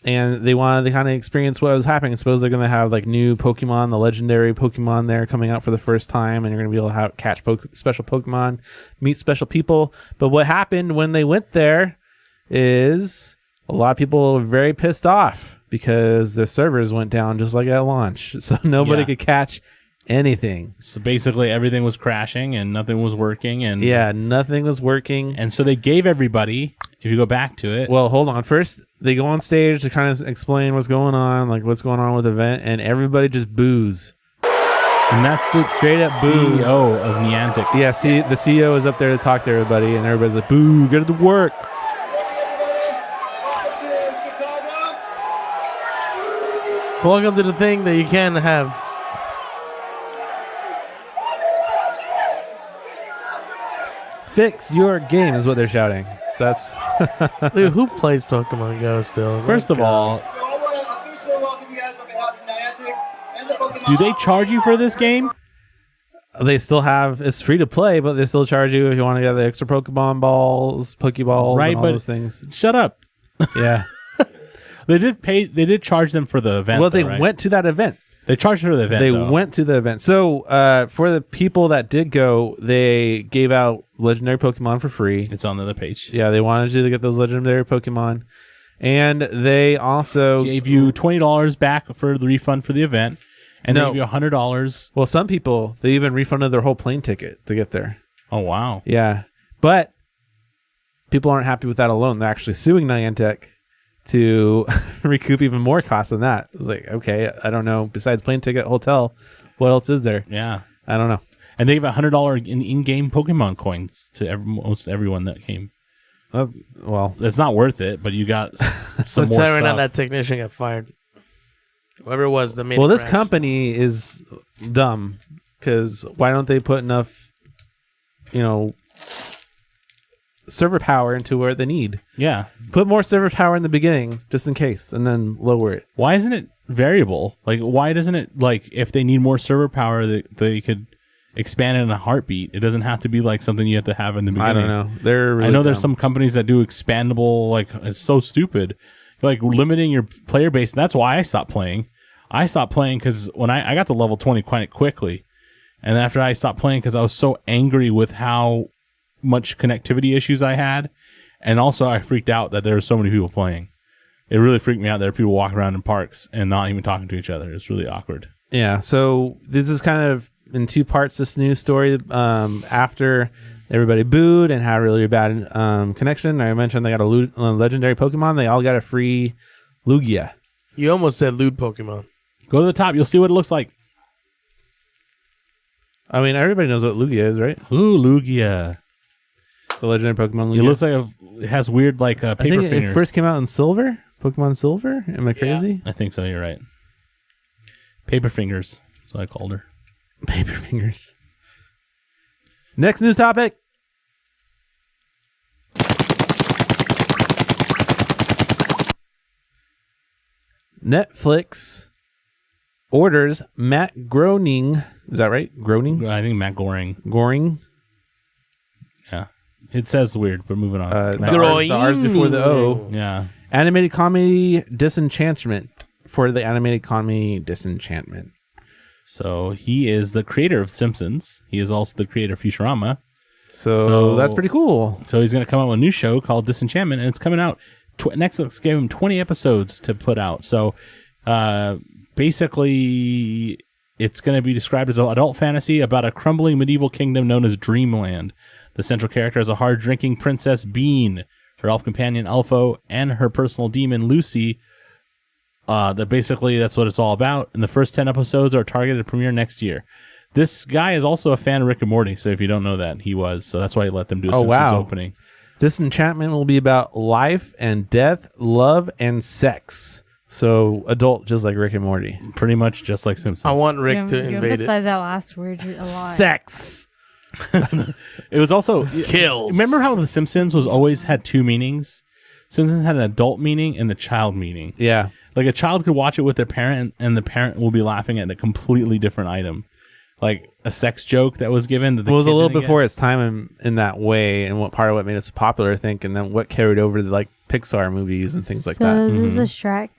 Speaker 1: And they wanted to kind of experience what was happening. I suppose they're going to have like new Pokemon, the legendary Pokemon there coming out for the first time, and you're going to be able to catch special Pokemon, meet special people. But what happened when they went there is a lot of people were very pissed off because the servers went down just like at launch. So nobody
Speaker 2: Yeah.
Speaker 1: could catch anything.
Speaker 2: So basically everything was crashing and nothing was working. And
Speaker 1: Yeah, nothing was working.
Speaker 2: And so they gave everybody, if you go back to it.
Speaker 1: Well, hold on. First, they go on stage to kind of explain what's going on, like what's going on with the event, and everybody just boos.
Speaker 2: And that's the
Speaker 1: Straight up boos.
Speaker 2: CEO of Niantic.
Speaker 1: Yeah, see, the CEO is up there to talk to everybody, and everybody's like, boo, get to work.
Speaker 4: Welcome to the thing that you can have.
Speaker 1: Fix your game is what they're shouting. So that's
Speaker 4: Dude, who plays Pokemon Go still?
Speaker 2: First of all,
Speaker 6: So I want to officially welcome you guys on behalf of Niantic and the Pokemon.
Speaker 2: do they charge you for this game?
Speaker 1: they still have it's free to play, but they still charge you if you want to get the extra Pokemon balls, Pokeballs,
Speaker 2: Right,
Speaker 1: and all
Speaker 2: but-
Speaker 1: those things.
Speaker 2: Shut up.
Speaker 1: Yeah.
Speaker 2: They did charge them for the event.
Speaker 1: Well,
Speaker 2: though,
Speaker 1: they
Speaker 2: right?
Speaker 1: went to that event.
Speaker 2: They charged for the event.
Speaker 1: They
Speaker 2: though.
Speaker 1: went to the event. So for the people that did go, they gave out legendary Pokemon for free.
Speaker 2: It's on the other page.
Speaker 1: Yeah, they wanted you to get those legendary Pokemon. And they also
Speaker 2: Gave you $20 back for the refund for the event, and
Speaker 1: No.
Speaker 2: they gave you $100.
Speaker 1: well, some people, they even refunded their whole plane ticket to get there.
Speaker 2: Oh wow!
Speaker 1: Yeah. But people aren't happy with that alone. They're actually suing Niantic to recoup even more costs than that. It's like, okay, I don't know. Besides plane ticket, hotel, what else is there?
Speaker 2: Yeah,
Speaker 1: I don't know.
Speaker 2: and they gave $100 in-game Pokemon coins to most everyone that came.
Speaker 1: Well,
Speaker 2: It's not worth it, but you got some
Speaker 4: So
Speaker 2: more
Speaker 4: tell right now
Speaker 2: stuff.
Speaker 4: that technician got fired. Whoever it was that made
Speaker 1: well,
Speaker 4: it
Speaker 1: this
Speaker 4: crash.
Speaker 1: company is dumb because why don't they put enough, server power into where they need?
Speaker 2: Yeah.
Speaker 1: Put more server power in the beginning just in case, and then lower it.
Speaker 2: Why isn't it variable? Like, why doesn't it, like, if they need more server power, they could expand it in a heartbeat? It doesn't have to be like something you have to have in the beginning.
Speaker 1: I don't know. They're really
Speaker 2: I know there's
Speaker 1: dumb.
Speaker 2: some companies that do expandable, like, it's so stupid. Like, limiting your player base. That's why I stopped playing. I stopped playing because when I got to level 20 quite quickly. And after I stopped playing because I was so angry with how much connectivity issues I had. And also I freaked out that there were so many people playing. It really freaked me out. There are people walking around in parks and not even talking to each other. It's really awkward.
Speaker 1: Yeah, so this is kind of in two parts, this news story. After everybody booed and had a really bad connection, I mentioned they got a legendary Pokemon. They all got a free Lugia.
Speaker 4: You almost said lewd Pokemon.
Speaker 2: Go to the top. You'll see what it looks like.
Speaker 1: I mean, everybody knows what Lugia is, right?
Speaker 2: Ooh, Lugia.
Speaker 1: The legendary Pokemon Lugia.
Speaker 2: It looks like it has weird, like,
Speaker 1: I
Speaker 2: paper
Speaker 1: think
Speaker 2: fingers.
Speaker 1: it first came out in Silver. Pokemon Silver? Am I crazy?
Speaker 2: I think so. You're right. Paper fingers. That's what I called her.
Speaker 1: Paper fingers. Next news topic. Netflix orders Matt Groening. Is that right? Groening?
Speaker 2: I think Matt Goring.
Speaker 1: Goring?
Speaker 2: Yeah. It says weird, but moving on.
Speaker 1: The R's before the O.
Speaker 2: Yeah.
Speaker 1: Animated comedy Disenchantment for the animated comedy Disenchantment.
Speaker 2: So he is the creator of Simpsons. He is also the creator of Futurama.
Speaker 1: So that's pretty cool.
Speaker 2: So he's going to come out with a new show called Disenchantment, and it's coming out. Netflix gave him 20 episodes to put out. So basically, it's going to be described as an adult fantasy about a crumbling medieval kingdom known as Dreamland. The central character is a hard-drinking Princess Bean, her elf companion Elfo, and her personal demon Lucy. That's what it's all about. And the first 10 episodes are targeted to premiere next year. This guy is also a fan of Rick and Morty, so if you don't know that, he was. So that's why he let them do a Simpsons opening.
Speaker 1: Disenchantment will be about life and death, love and sex. So adult, just like Rick and Morty.
Speaker 2: Pretty much just like Simpsons.
Speaker 4: I want Rick to
Speaker 3: You
Speaker 4: invade it.
Speaker 3: emphasize that last word a lot.
Speaker 1: Sex.
Speaker 2: It was also
Speaker 4: Kills.
Speaker 2: Remember how The Simpsons was always had two meanings? Simpsons had an adult meaning and the child meaning.
Speaker 1: Yeah.
Speaker 2: Like a child could watch it with their parent, and the parent will be laughing at a completely different item, like a sex joke that was given. That
Speaker 1: It was a little before its time in that way, and what part of what made it so popular, I think, and then what carried over to like Pixar movies and things like that.
Speaker 3: So this is a Shrek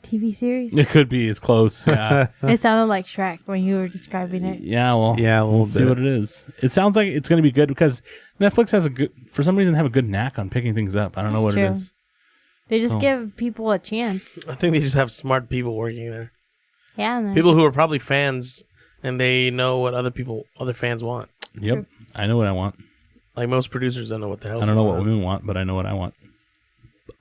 Speaker 3: TV series?
Speaker 2: It could be. It's close. Yeah.
Speaker 3: It sounded like Shrek when you were describing it.
Speaker 2: Yeah. Well.
Speaker 1: Yeah.
Speaker 2: We'll see what it is. It sounds like it's going to be good because Netflix has for some reason, have a good knack on picking things up. I don't know what
Speaker 3: true.
Speaker 2: it is.
Speaker 3: They just give people a chance.
Speaker 4: I think they just have smart people working there.
Speaker 3: Yeah. and
Speaker 4: People who are probably fans, and they know what other fans want.
Speaker 2: Yep. I know what I want.
Speaker 4: Like most producers don't know what the hell.
Speaker 2: I don't know what women want, but I know what I want.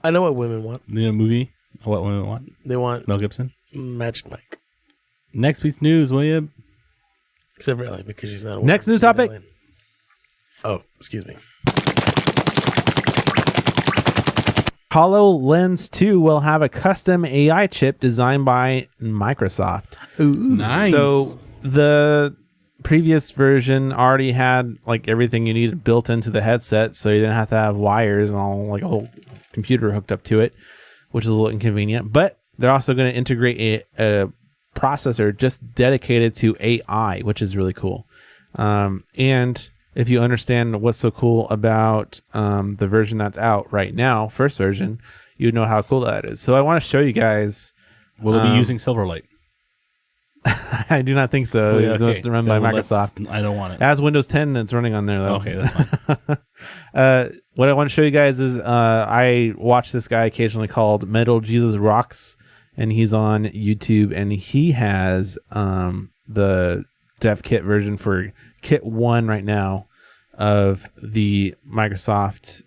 Speaker 4: I know what women want.
Speaker 2: You know, movie. What women want?
Speaker 4: They want
Speaker 2: Mel Gibson.
Speaker 4: Magic Mike.
Speaker 2: Next piece of news, William.
Speaker 4: Except for Ellen, because she's not a woman.
Speaker 1: Next news topic.
Speaker 4: Oh, excuse me.
Speaker 1: HoloLens 2 will have a custom AI chip designed by Microsoft.
Speaker 2: Nice.
Speaker 1: So the previous version already had like everything you needed built into the headset, so you didn't have to have wires and all like a whole computer hooked up to it, which is a little inconvenient. But they're also going to integrate a processor just dedicated to AI, which is really cool. And if you understand what's so cool about the version that's out right now, first version, you know how cool that is. So I want to show you guys.
Speaker 2: Will it be using Silverlight?
Speaker 1: I do not think so. It's going to run by
Speaker 2: Then
Speaker 1: Microsoft.
Speaker 2: I don't want it.
Speaker 1: As Windows 10, it's running on there, though.
Speaker 2: Okay, that's fine.
Speaker 1: What I want to show you guys is I watch this guy occasionally called Metal Jesus Rocks, and he's on YouTube, and he has the dev kit version for Kit 1 right now of the Microsoft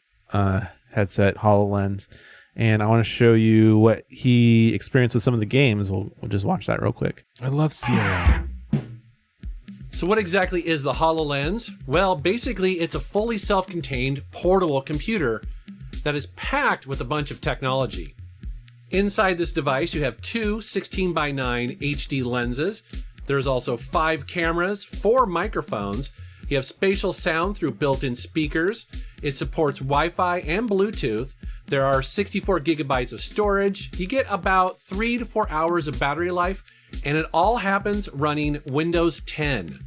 Speaker 1: headset HoloLens. And I want to show you what he experienced with some of the games. We'll just watch that real quick.
Speaker 2: I love Sierra.
Speaker 7: So what exactly is the HoloLens? Well, basically it's a fully self-contained portable computer that is packed with a bunch of technology. Inside this device you have two 16:9 HD lenses. There's also 5 cameras, 4 microphones. You have spatial sound through built-in speakers. It supports Wi-Fi and Bluetooth. There are 64 gigabytes of storage. You get about 3 to 4 hours of battery life, and it all happens running Windows 10.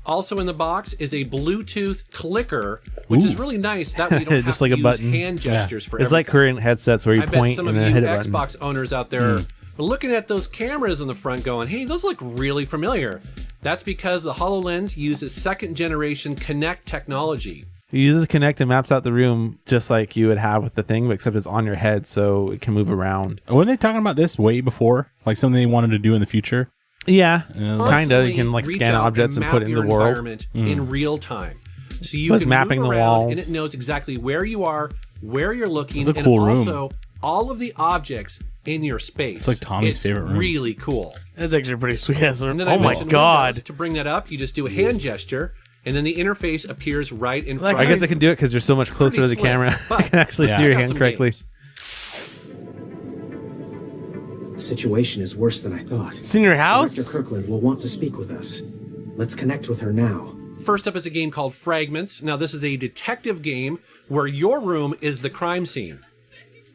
Speaker 7: Also in the box is a Bluetooth clicker, which is really nice. That way you don't
Speaker 1: Just
Speaker 7: have
Speaker 1: like
Speaker 7: to
Speaker 1: a
Speaker 7: use
Speaker 1: button.
Speaker 7: hand gestures for
Speaker 1: It's like
Speaker 7: everything.
Speaker 1: current headsets where you
Speaker 7: I bet
Speaker 1: point
Speaker 7: some
Speaker 1: and
Speaker 7: of
Speaker 1: then
Speaker 7: you
Speaker 1: hit a button.
Speaker 7: Xbox owners out there are looking at those cameras in the front going, hey, those look really familiar. That's because the HoloLens uses second generation Kinect technology.
Speaker 1: It uses Kinect and maps out the room just like you would have with the thing, except it's on your head so it can move around.
Speaker 2: Weren't they talking about this way before? Like something they wanted to do in the future?
Speaker 1: Yeah, kind of.
Speaker 7: Personally,
Speaker 1: You can like
Speaker 7: reach
Speaker 1: scan
Speaker 7: out
Speaker 1: objects and
Speaker 7: map
Speaker 1: put it in the
Speaker 7: your
Speaker 1: world.
Speaker 7: environment in real time. So you
Speaker 1: Plus
Speaker 7: can
Speaker 1: mapping
Speaker 7: move
Speaker 1: the
Speaker 7: around
Speaker 1: walls.
Speaker 7: and it knows exactly where you are, where you're looking,
Speaker 2: It's a
Speaker 7: and
Speaker 2: cool room.
Speaker 7: also all of the objects in your space.
Speaker 2: It's like Tommy's favorite room.
Speaker 7: Really cool.
Speaker 4: That's actually pretty sweet.
Speaker 7: And then
Speaker 4: Oh
Speaker 7: I
Speaker 4: my
Speaker 7: mentioned
Speaker 4: god.
Speaker 7: Windows. To bring that up, you just do a hand gesture, and then the interface appears right in front.
Speaker 1: I guess I can do it because you're so much closer to the
Speaker 7: Pretty slick,
Speaker 1: camera. I
Speaker 7: but
Speaker 1: can actually
Speaker 2: Yeah.
Speaker 1: see your
Speaker 7: check out
Speaker 1: hand
Speaker 7: some
Speaker 1: correctly.
Speaker 7: games.
Speaker 8: The situation is worse than I thought.
Speaker 4: It's in your house?
Speaker 8: Dr. Kirkland will want to speak with us. Let's connect with her now.
Speaker 7: First up is a game called Fragments. Now, this is a detective game where your room is the crime scene.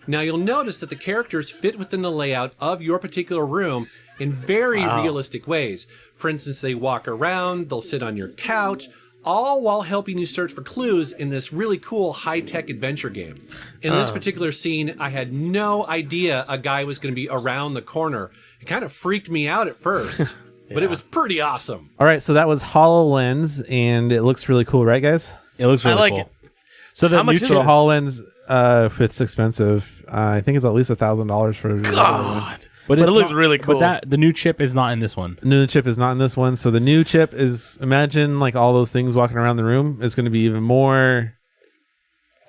Speaker 7: Now, you'll notice that the characters fit within the layout of your particular room, in very realistic ways. For instance, they walk around, they'll sit on your couch, all while helping you search for clues in this really cool high-tech adventure game. In this particular scene, I had no idea a guy was going to be around the corner. It kind of freaked me out at first, but it was pretty awesome.
Speaker 1: All right, so that was HoloLens, and it looks really cool, right, guys?
Speaker 2: It looks really
Speaker 4: like
Speaker 2: cool.
Speaker 4: it.
Speaker 2: So the
Speaker 4: How much
Speaker 2: new
Speaker 4: is
Speaker 1: So
Speaker 4: it?
Speaker 1: HoloLens, if it's expensive, I think it's at least $1,000 for the
Speaker 4: God.
Speaker 2: But
Speaker 4: it
Speaker 2: it's
Speaker 4: looks
Speaker 2: not-
Speaker 4: really cool.
Speaker 2: But the new chip is not in this one.
Speaker 1: The new chip is not in this one. So the new chip is, imagine like all those things walking around the room. It's going to be even more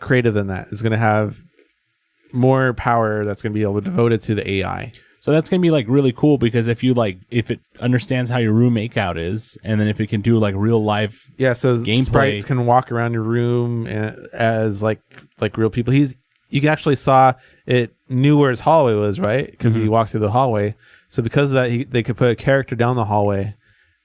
Speaker 1: creative than that. It's going to have more power that's going to be able to devote it to the AI.
Speaker 2: So that's gonna be like really cool because if it understands how your room makeout is, and then if it can do like real live,
Speaker 1: Yeah, so
Speaker 2: Gameplay.
Speaker 1: sprites can walk around your room as like real people. You actually saw it knew where his hallway was, right? Because he walked through the hallway. So because of that, they could put a character down the hallway.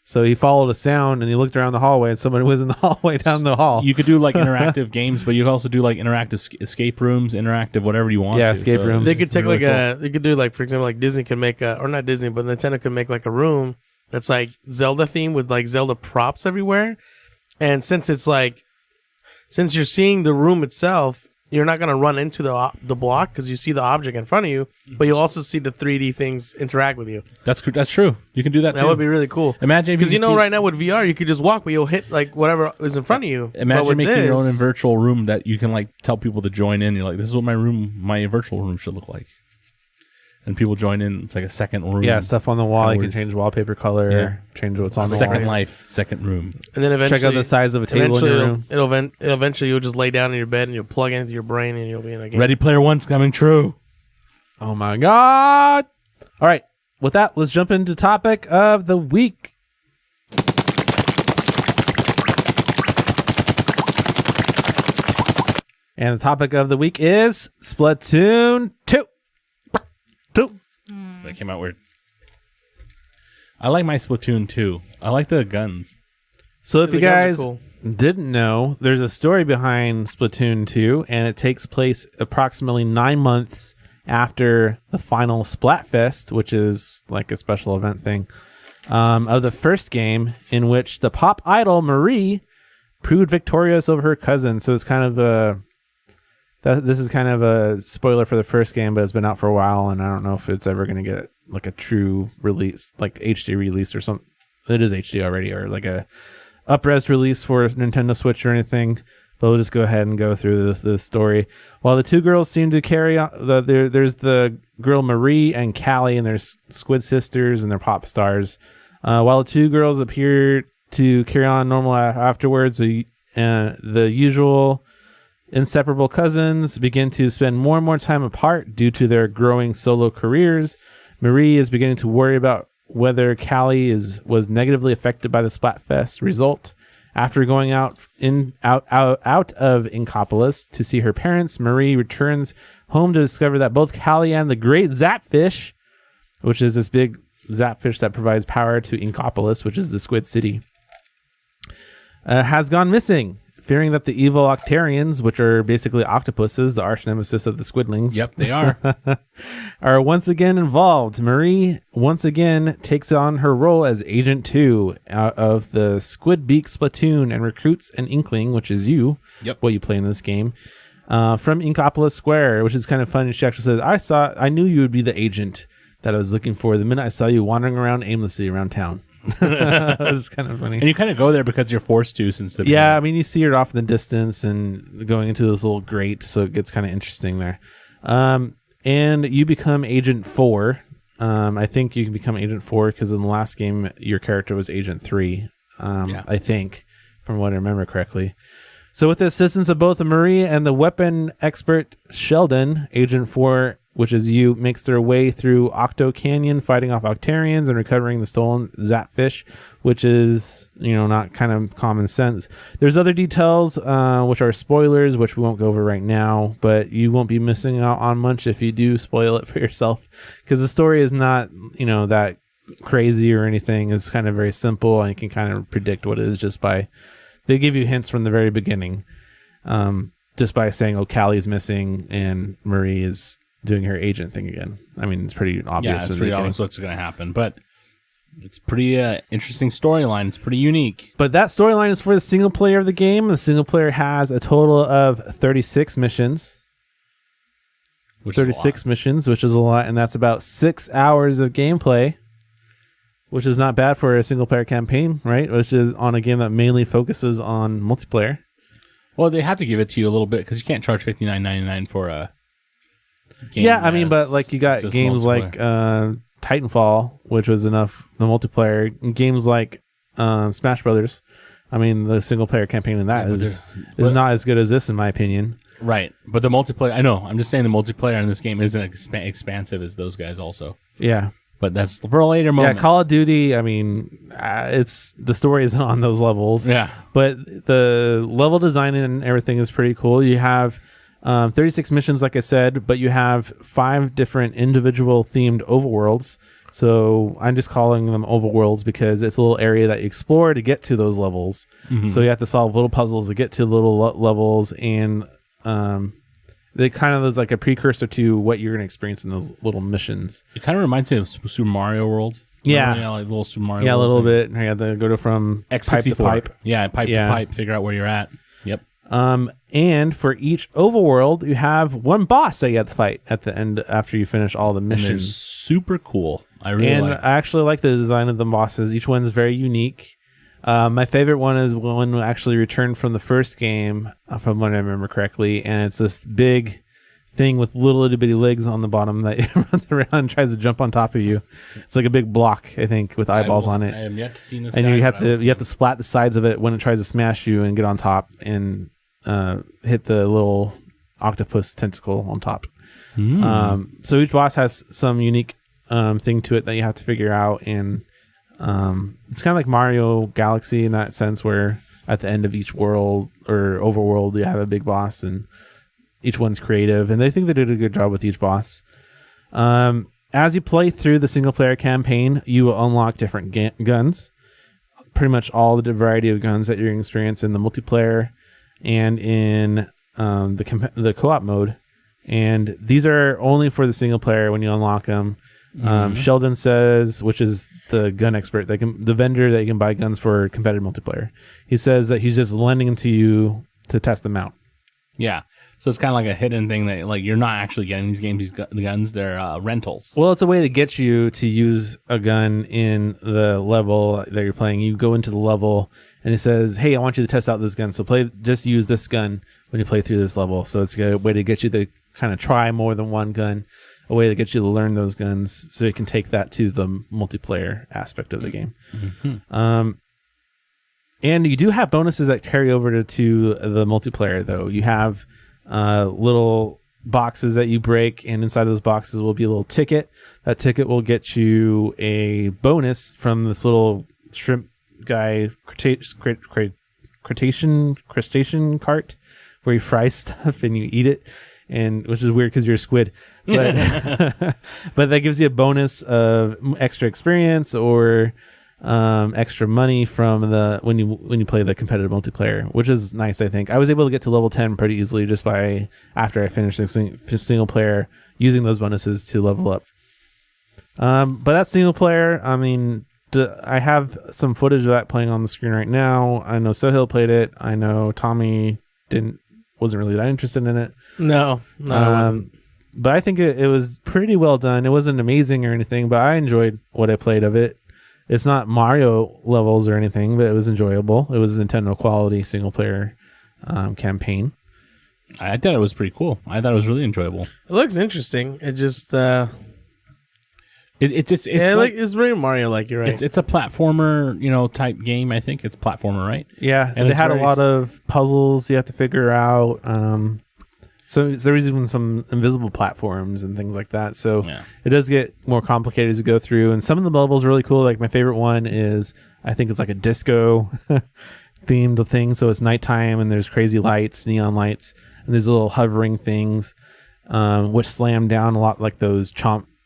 Speaker 1: So he followed a sound and he looked around the hallway and somebody was in the hallway down the hall.
Speaker 2: you could do like interactive games, but you could also do like interactive escape rooms, interactive whatever you want.
Speaker 1: Yeah,
Speaker 2: to.
Speaker 1: escape rooms.
Speaker 4: They could take
Speaker 2: really
Speaker 4: they could do like, for example, like Disney could make or not Disney, but Nintendo could make like a room that's like Zelda themed with like Zelda props everywhere. And since you're seeing the room itself, you're not going to run into the block because you see the object in front of you, but you also see the 3D things interact with you.
Speaker 2: That's true. You can do that.
Speaker 4: That
Speaker 2: too.
Speaker 4: would be really cool.
Speaker 2: Imagine if
Speaker 4: Because
Speaker 2: you could
Speaker 4: right now with VR, you could just walk, but you'll hit like whatever is in front of you. But
Speaker 2: Imagine
Speaker 4: with
Speaker 2: making your own
Speaker 4: this-
Speaker 2: virtual room that you can like tell people to join in. You're like, this is what my virtual room should look like, and people join in. It's like a second room.
Speaker 1: Yeah, stuff on the wall. You can
Speaker 2: Weird.
Speaker 1: change wallpaper color,
Speaker 2: Yeah.
Speaker 1: change what's on the
Speaker 2: second
Speaker 1: wall.
Speaker 2: life, second room.
Speaker 4: And then eventually,
Speaker 1: Check out the size of a table in your room.
Speaker 4: Eventually, you'll just lay down in your bed and you'll plug into your brain and you'll be in a game.
Speaker 2: Ready Player One's coming true.
Speaker 1: Oh my God. All right. With that, let's jump into topic of the week. And the topic of the week is Splatoon 2.
Speaker 2: That came out weird. I like my Splatoon 2. I like the guns.
Speaker 1: So if
Speaker 4: The
Speaker 1: you
Speaker 4: guns
Speaker 1: guys
Speaker 4: are cool.
Speaker 1: didn't know, there's a story behind Splatoon 2, and it takes place approximately 9 months after the final Splatfest, which is like a special event thing, of the first game, in which the pop idol Marie proved victorious over her cousin. So it's kind of this is kind of a spoiler for the first game, but it's been out for a while, and I don't know if it's ever going to get like a true release, like HD release or something. It is HD already, or like a up-res release for Nintendo Switch or anything. But we'll just go ahead and go through this story. While the two girls seem to carry on, there's the girl Marie and Callie, and there's Squid Sisters, and they're pop stars. While the two girls appear to carry on normal afterwards, the usual inseparable cousins begin to spend more and more time apart due to their growing solo careers. Marie is beginning to worry about whether Callie was negatively affected by the Splatfest result. After going out of Inkopolis to see her parents, Marie returns home to discover that both Callie and the Great Zapfish, which is this big zapfish that provides power to Inkopolis, which is the Squid City, has gone missing. Fearing that the evil Octarians, which are basically octopuses, the arch nemesis of the Squidlings,
Speaker 2: Yep, they are.
Speaker 1: are once again involved. Marie once again takes on her role as Agent 2 out of the Squidbeak Splatoon and recruits an Inkling, which is you, what you play in this game, from Inkopolis Square, which is kind of funny. She actually says, I knew you would be the agent that I was looking for the minute I saw you wandering around aimlessly around town. It was kind of funny.
Speaker 2: And you kind of go there because you're forced to since the
Speaker 1: Yeah,
Speaker 2: beginning.
Speaker 1: I mean, you see her off in the distance and going into this little grate, so it gets kind of interesting there. And you become Agent 4. I think you can become Agent 4 because in the last game, your character was Agent 3, I think, from what I remember correctly. So with the assistance of both Marie and the weapon expert Sheldon, Agent 4, which is you, makes their way through Octo Canyon, fighting off Octarians and recovering the stolen Zapfish, which is, not kind of common sense. There's other details, which are spoilers, which we won't go over right now, but you won't be missing out on much if you do spoil it for yourself, because the story is not, that crazy or anything. It's kind of very simple, and you can kind of predict what it is just by, they give you hints from the very beginning, just by saying, Callie's missing and Marie is doing her agent thing again. I mean, it's pretty obvious.
Speaker 2: Yeah, it's
Speaker 1: from the
Speaker 2: pretty
Speaker 1: beginning.
Speaker 2: obvious what's going to happen, but it's pretty interesting storyline. It's pretty unique.
Speaker 1: But that storyline is for the single player of the game. The single player has a total of 36 missions.
Speaker 2: Which
Speaker 1: 36 missions, which is a lot, and that's about 6 hours of gameplay, which is not bad for a single player campaign, right? Which is on a game that mainly focuses on multiplayer.
Speaker 2: Well, they have to give it to you a little bit because you can't charge $59.99 for a game.
Speaker 1: Yeah, I mean, but like you got
Speaker 2: just
Speaker 1: games like Titanfall, which was enough the multiplayer. And games like Smash Brothers. I mean, the single player campaign in that is not as good as this, in my opinion.
Speaker 2: Right, but the multiplayer, I know, I'm just saying the multiplayer in this game isn't expansive as those guys also.
Speaker 1: Yeah.
Speaker 2: But that's for a later moment.
Speaker 1: Yeah, Call of Duty, I mean, it's the story isn't on those levels.
Speaker 2: Yeah.
Speaker 1: But the level design and everything is pretty cool. You have 36 missions, like I said, but you have 5 different individual themed overworlds. So I'm just calling them overworlds because it's a little area that you explore to get to those levels. Mm-hmm. So you have to solve little puzzles to get to little levels, and they kind of is like a precursor to what you're going to experience in those little missions.
Speaker 2: It kind of reminds me of Super Mario World.
Speaker 1: Yeah.
Speaker 2: Like little Super Mario
Speaker 1: Yeah,
Speaker 2: World
Speaker 1: a little
Speaker 2: thing.
Speaker 1: bit. You have to go from
Speaker 2: X64.
Speaker 1: pipe to pipe.
Speaker 2: Yeah, pipe to pipe, figure out where you're at. Yep.
Speaker 1: And for each overworld, you have one boss that you have to fight at the end after you finish all the
Speaker 2: And they're
Speaker 1: missions.
Speaker 2: super cool. I really
Speaker 1: And
Speaker 2: like
Speaker 1: I actually like the design of the bosses. Each one's very unique. My favorite one is one who actually returned from the first game, from what I remember correctly, and it's this big thing with little itty bitty legs on the bottom that runs around and tries to jump on top of you. It's like a big block, I think, with eyeballs on it.
Speaker 2: I have yet to see this.
Speaker 1: And
Speaker 2: guy,
Speaker 1: you have
Speaker 2: but I will
Speaker 1: to
Speaker 2: see him.
Speaker 1: splat the sides of it when it tries to smash you and get on top and hit the little octopus tentacle on top. So each boss has some unique thing to it that you have to figure out, and it's kind of like Mario Galaxy in that sense, where at the end of each world or overworld you have a big boss, and each one's creative, and they think they did a good job with each boss. As you play through the single player campaign, you will unlock different guns, pretty much all the variety of guns that you're going to experience in the multiplayer and in the co-op mode. And these are only for the single player when you unlock them. Sheldon says, which is the gun expert, the vendor that you can buy guns for competitive multiplayer. He says that he's just lending them to you to test them out.
Speaker 2: Yeah. So it's kind of like a hidden thing that like you're not actually getting these games, the guns, they're rentals.
Speaker 1: Well, it's a way to get you to use a gun in the level that you're playing. You go into the level and it says, hey, I want you to test out this gun. So just use this gun when you play through this level. So it's a way to get you to kind of try more than one gun, a way to get you to learn those guns so you can take that to the multiplayer aspect of the game. Mm-hmm. And you do have bonuses that carry over to the multiplayer, though. You have little boxes that you break, and inside those boxes will be a little ticket. That ticket will get you a bonus from this little shrimp guy crustacean cart where you fry stuff and you eat it, and which is weird because you're a squid, but but that gives you a bonus of extra experience or extra money from the when you play the competitive multiplayer, which is nice. I think I was able to get to level 10 pretty easily just by after I finished the single player using those bonuses to level up. But that single player, I mean, I have some footage of that playing on the screen right now. I know Sohail played it. I know Tommy wasn't really that interested in it.
Speaker 4: No, it wasn't.
Speaker 1: But I think it was pretty well done. It wasn't amazing or anything, but I enjoyed what I played of it. It's not Mario levels or anything, but it was enjoyable. It was a Nintendo quality single player campaign.
Speaker 2: I thought it was pretty cool. I thought it was really enjoyable.
Speaker 4: It looks interesting. It just
Speaker 2: It's
Speaker 4: very Mario like. You're right.
Speaker 2: It's a platformer, type game. I think it's platformer, right?
Speaker 1: Yeah,
Speaker 2: And
Speaker 1: they
Speaker 2: it's
Speaker 1: had a
Speaker 2: very
Speaker 1: lot of puzzles you have to figure out. So there was even some invisible platforms and things like that. So
Speaker 2: Yeah.
Speaker 1: it does get more complicated as you go through. And some of the levels are really cool. Like my favorite one is, I think it's like a disco themed thing. So it's nighttime and there's crazy lights, neon lights, and there's little hovering things, which slam down a lot like those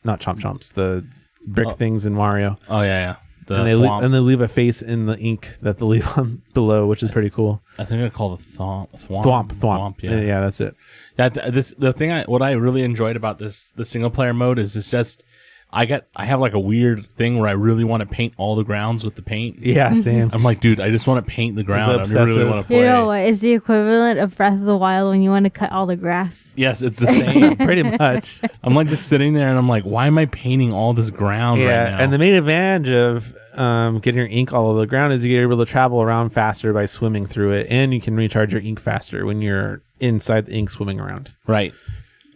Speaker 1: not chomps, the brick things in Mario.
Speaker 2: Oh yeah.
Speaker 1: And they leave a face in the ink that they leave on below, which is pretty cool.
Speaker 2: I think I call it thwomp.
Speaker 1: Thwomp.
Speaker 2: Yeah.
Speaker 1: Yeah, that's it.
Speaker 2: What I really enjoyed about the single player mode is it's just I have like a weird thing where I really want to paint all the grounds with the paint.
Speaker 1: Yeah, same.
Speaker 2: I'm like, dude, I just want to paint the ground. I really
Speaker 1: obsessive.
Speaker 2: want to play.
Speaker 3: You know what? It's the equivalent of Breath of the Wild when you want to cut all the grass.
Speaker 2: Yes, it's the same.
Speaker 1: Pretty much.
Speaker 2: I'm like just sitting there and I'm like, why am I painting all this ground right now?
Speaker 1: And the main advantage of getting your ink all over the ground is you get able to travel around faster by swimming through it, and you can recharge your ink faster when you're inside the ink swimming around.
Speaker 2: Right.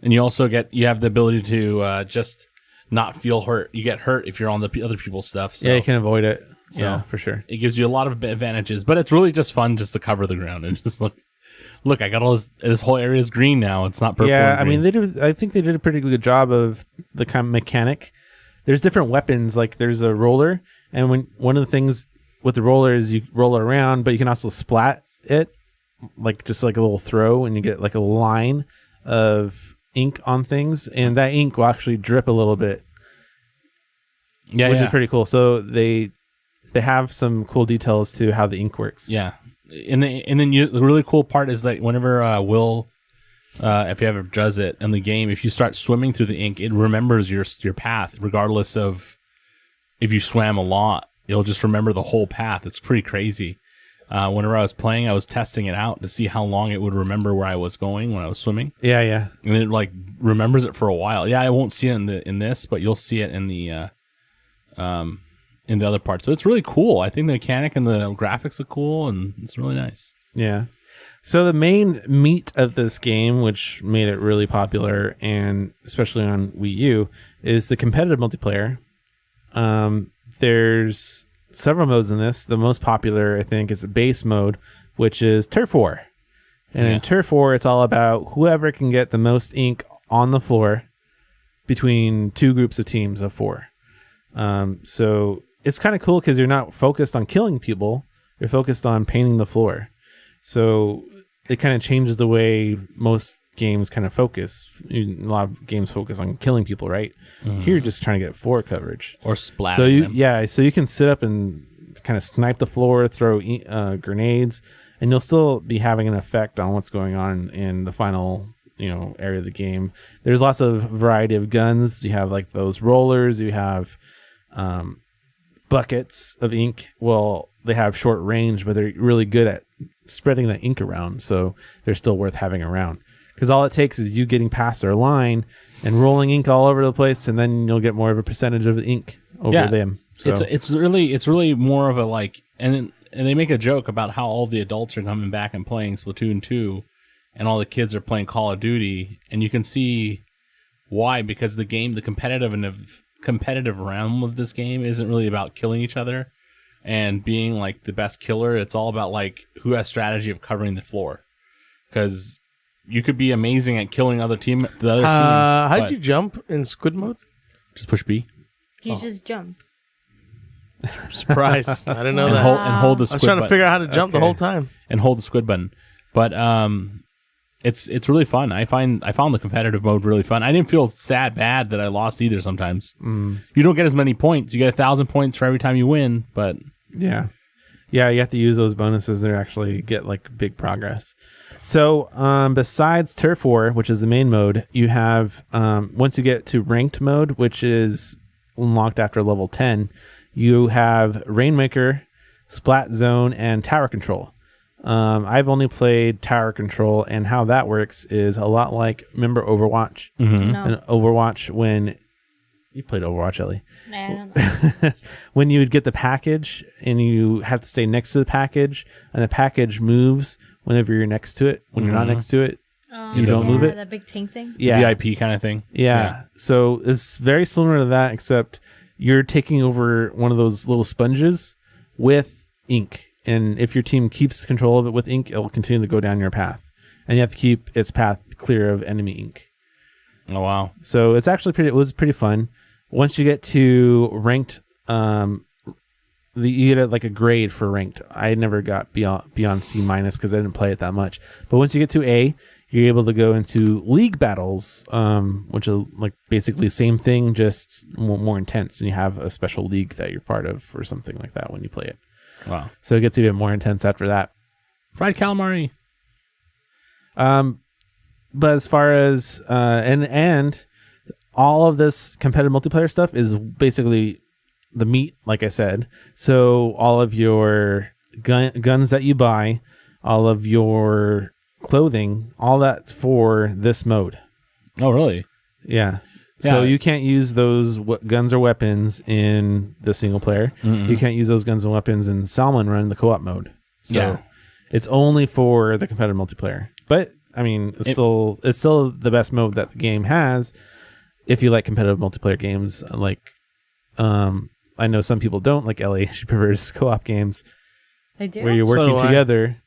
Speaker 2: And you also have the ability to just not feel hurt. You get hurt if you're on the other people's stuff. So,
Speaker 1: yeah, you can avoid it. So,
Speaker 2: yeah,
Speaker 1: for sure.
Speaker 2: It gives you a lot of advantages, but it's really just fun just to cover the ground and just look, I got all this whole area is green now. It's not purple.
Speaker 1: Yeah,
Speaker 2: and green.
Speaker 1: I think they did a pretty good job of the kind of mechanic. There's different weapons, like there's a roller, and one of the things with the roller is you roll it around, but you can also splat it, like just like a little throw, and you get like a line of ink on things, and that ink will actually drip a little bit.
Speaker 2: Yeah,
Speaker 1: which is pretty cool. So they have some cool details to how the ink works.
Speaker 2: Yeah, and then the really cool part is that whenever Will, if you ever does it in the game, if you start swimming through the ink, it remembers your path, regardless of if you swam a lot. It'll just remember the whole path. It's pretty crazy. Whenever I was playing, I was testing it out to see how long it would remember where I was going when I was swimming.
Speaker 1: Yeah, yeah.
Speaker 2: And it like remembers it for a while. Yeah, I won't see it in this, but you'll see it in the other parts. So it's really cool. I think the mechanic and the graphics are cool, and it's really nice.
Speaker 1: Yeah. So the main meat of this game, which made it really popular, and especially on Wii U, is the competitive multiplayer. There's several modes in this. The most popular, I think, is the base mode, which is Turf War. And in Turf War, it's all about whoever can get the most ink on the floor between two groups of teams of 4. So it's kind of cool because you're not focused on killing people. You're focused on painting the floor. So it kind of changes the way most games kind of focus. A lot of games focus on killing people, right? Here, you're just trying to get floor coverage
Speaker 2: or splat.
Speaker 1: So you can sit up and kind of snipe the floor, throw grenades, and you'll still be having an effect on what's going on in the final area of the game. There's lots of variety of guns. You have like those rollers. You have buckets of ink. Well, they have short range, but they're really good at spreading the ink around, so they're still worth having around. Because all it takes is you getting past their line and rolling ink all over the place, and then you'll get more of a percentage of the ink over them. So
Speaker 2: it's really more of a like, and they make a joke about how all the adults are coming back and playing Splatoon 2, and all the kids are playing Call of Duty, and you can see why, because the competitive realm of this game isn't really about killing each other and being like the best killer. It's all about like who has strategy of covering the floor, because you could be amazing at killing the other team.
Speaker 4: How'd you jump in squid mode?
Speaker 2: Just push B.
Speaker 3: You just jump.
Speaker 4: Surprise! I didn't know that.
Speaker 2: And hold the
Speaker 4: I
Speaker 2: squid
Speaker 4: was trying to
Speaker 2: button.
Speaker 4: figure out how to jump the whole time.
Speaker 2: And hold the squid button. But it's really fun. I found the competitive mode really fun. I didn't feel bad that I lost either. Sometimes you don't get as many points. You get 1,000 points for every time you win. But
Speaker 1: yeah, you have to use those bonuses to actually get like big progress. So besides Turf War, which is the main mode, you have once you get to ranked mode, which is unlocked after level 10, you have Rainmaker, Splat Zone, and Tower Control. I've only played Tower Control, and how that works is a lot like, remember Overwatch?
Speaker 2: Mm-hmm.
Speaker 3: No.
Speaker 1: And Overwatch, when you played Overwatch, Ellie.
Speaker 3: I don't know.
Speaker 1: When you would get the package and you have to stay next to the package, and the package moves whenever you're next to it. When you're not next to it, you don't move it.
Speaker 3: That big tank thing?
Speaker 1: Yeah.
Speaker 2: VIP kind of thing.
Speaker 1: Yeah. So it's very similar to that, except you're taking over one of those little sponges with ink. And if your team keeps control of it with ink, it will continue to go down your path. And you have to keep its path clear of enemy ink.
Speaker 2: Oh, wow.
Speaker 1: So it's actually it was pretty fun. Once you get to ranked, you get like a grade for ranked. I never got beyond C- because I didn't play it that much. But once you get to A, you're able to go into league battles, which are like basically the same thing, just more intense. And you have a special league that you're part of or something like that when you play it.
Speaker 2: Wow.
Speaker 1: So it gets even more intense after that.
Speaker 2: Fried calamari.
Speaker 1: but as far as and all of this competitive multiplayer stuff is basically the meat, like I said. So all of your guns that you buy, all of your clothing, all that's for this mode.
Speaker 2: Oh, really?
Speaker 1: Yeah. So
Speaker 2: Yeah.
Speaker 1: you can't use those guns or weapons in the single player.
Speaker 2: Mm-mm.
Speaker 1: You can't use those guns and weapons in Salmon Run, the co-op mode. So
Speaker 2: Yeah.
Speaker 1: it's only for the competitive multiplayer. But I mean, it's still the best mode that the game has. If you like competitive multiplayer games, like I know some people don't, like Ellie. She prefers co-op games
Speaker 3: I do.
Speaker 1: where you're
Speaker 4: So
Speaker 1: working
Speaker 4: do I.
Speaker 1: together.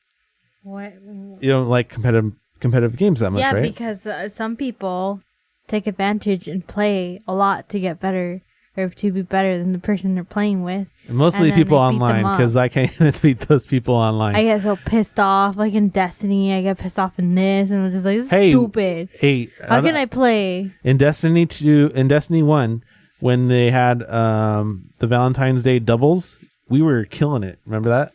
Speaker 3: What?
Speaker 1: You don't like competitive games that much,
Speaker 3: Yeah,
Speaker 1: right?
Speaker 3: because some people take advantage and play a lot to get better or to be better than the person they're playing with.
Speaker 1: Mostly
Speaker 3: and then
Speaker 1: people
Speaker 3: they beat them
Speaker 1: online,
Speaker 3: up.
Speaker 1: because I can't even beat those people online.
Speaker 3: I get so pissed off, like in Destiny. I get pissed off in this, and I was just like, this is
Speaker 1: Hey,
Speaker 3: stupid.
Speaker 1: Hey,
Speaker 3: How can I play?
Speaker 1: in Destiny 2, in Destiny 1, when they had the Valentine's Day doubles, we were killing it. Remember that?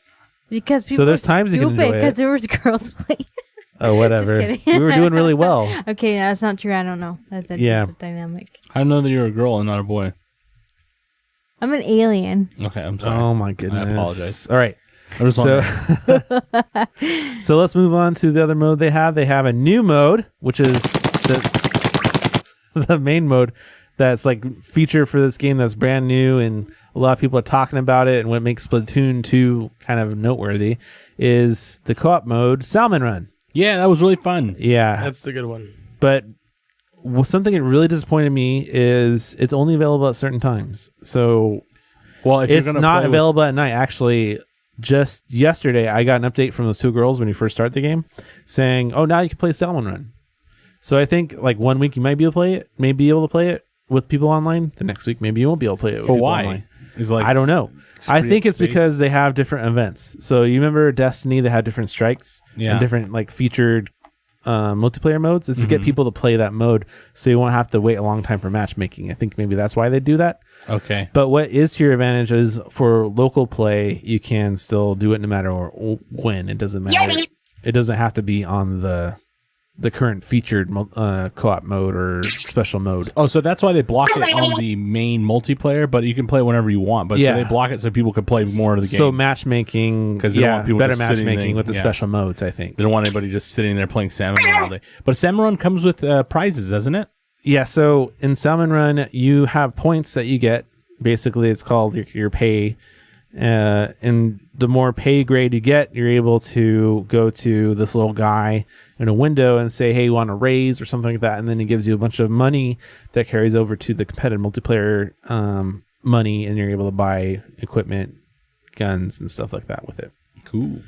Speaker 3: Because people
Speaker 1: there's
Speaker 3: are
Speaker 1: times you can
Speaker 3: stupid
Speaker 1: enjoy it.
Speaker 3: because there was girls playing.
Speaker 1: Oh, whatever.
Speaker 3: kidding.
Speaker 1: We were doing really well.
Speaker 3: Okay, that's not true. I don't know. That's
Speaker 1: Yeah.
Speaker 3: the dynamic.
Speaker 2: I don't know that you're a girl and not a boy.
Speaker 3: I'm an alien.
Speaker 2: Okay, I'm sorry.
Speaker 1: Oh my goodness.
Speaker 2: I apologize.
Speaker 1: All right.
Speaker 2: I was
Speaker 1: So,
Speaker 2: wondering.
Speaker 1: so let's move on to the other mode they have. They have a new mode, which is the main mode that's like feature for this game that's brand new, and a lot of people are talking about it. And what makes Splatoon 2 kind of noteworthy is the co-op mode, Salmon Run.
Speaker 2: Yeah, that was really fun.
Speaker 1: Yeah,
Speaker 4: That's the good one.
Speaker 1: but something that really disappointed me is it's only available at certain times. So
Speaker 2: Well, if
Speaker 1: it's
Speaker 2: you're gonna
Speaker 1: not
Speaker 2: play
Speaker 1: available at night. Actually, just yesterday, I got an update from those two girls when you first start the game saying, "Oh, now you can play Salmon Run." So I think like 1 week you might be able to play it with people online. The next week maybe you won't be able to play it with
Speaker 2: But
Speaker 1: people
Speaker 2: why?
Speaker 1: online.
Speaker 2: Is like
Speaker 1: I don't know. I
Speaker 2: free
Speaker 1: think
Speaker 2: up
Speaker 1: it's
Speaker 2: space?
Speaker 1: because they have different events. So you remember Destiny? They had different strikes
Speaker 2: Yeah.
Speaker 1: and different like featured multiplayer modes. It's to
Speaker 2: Mm-hmm.
Speaker 1: get people to play that mode, so you won't have to wait a long time for matchmaking. I think maybe that's why they do that.
Speaker 2: Okay.
Speaker 1: But what is to your advantage is for local play, you can still do it no matter when. It doesn't matter. It doesn't have to be on the current featured co-op mode or special mode.
Speaker 2: Oh, so that's why they block it on the main multiplayer, but you can play whenever you want. But
Speaker 1: Yeah.
Speaker 2: so they block it so people can play more of the game.
Speaker 1: So matchmaking,
Speaker 2: 'Cause they don't want people
Speaker 1: better
Speaker 2: just sitting
Speaker 1: matchmaking
Speaker 2: there,
Speaker 1: with the
Speaker 2: yeah.
Speaker 1: special modes, I think.
Speaker 2: They don't want anybody just sitting there playing Salmon Run all day. But Salmon Run comes with prizes, doesn't it?
Speaker 1: Yeah, so in Salmon Run, you have points that you get. Basically, it's called your pay. And the more pay grade you get, you're able to go to this little guy in a window and say, hey, you want a raise or something like that. And then he gives you a bunch of money that carries over to the competitive multiplayer money, and you're able to buy equipment, guns, and stuff like that with it.
Speaker 2: Cool.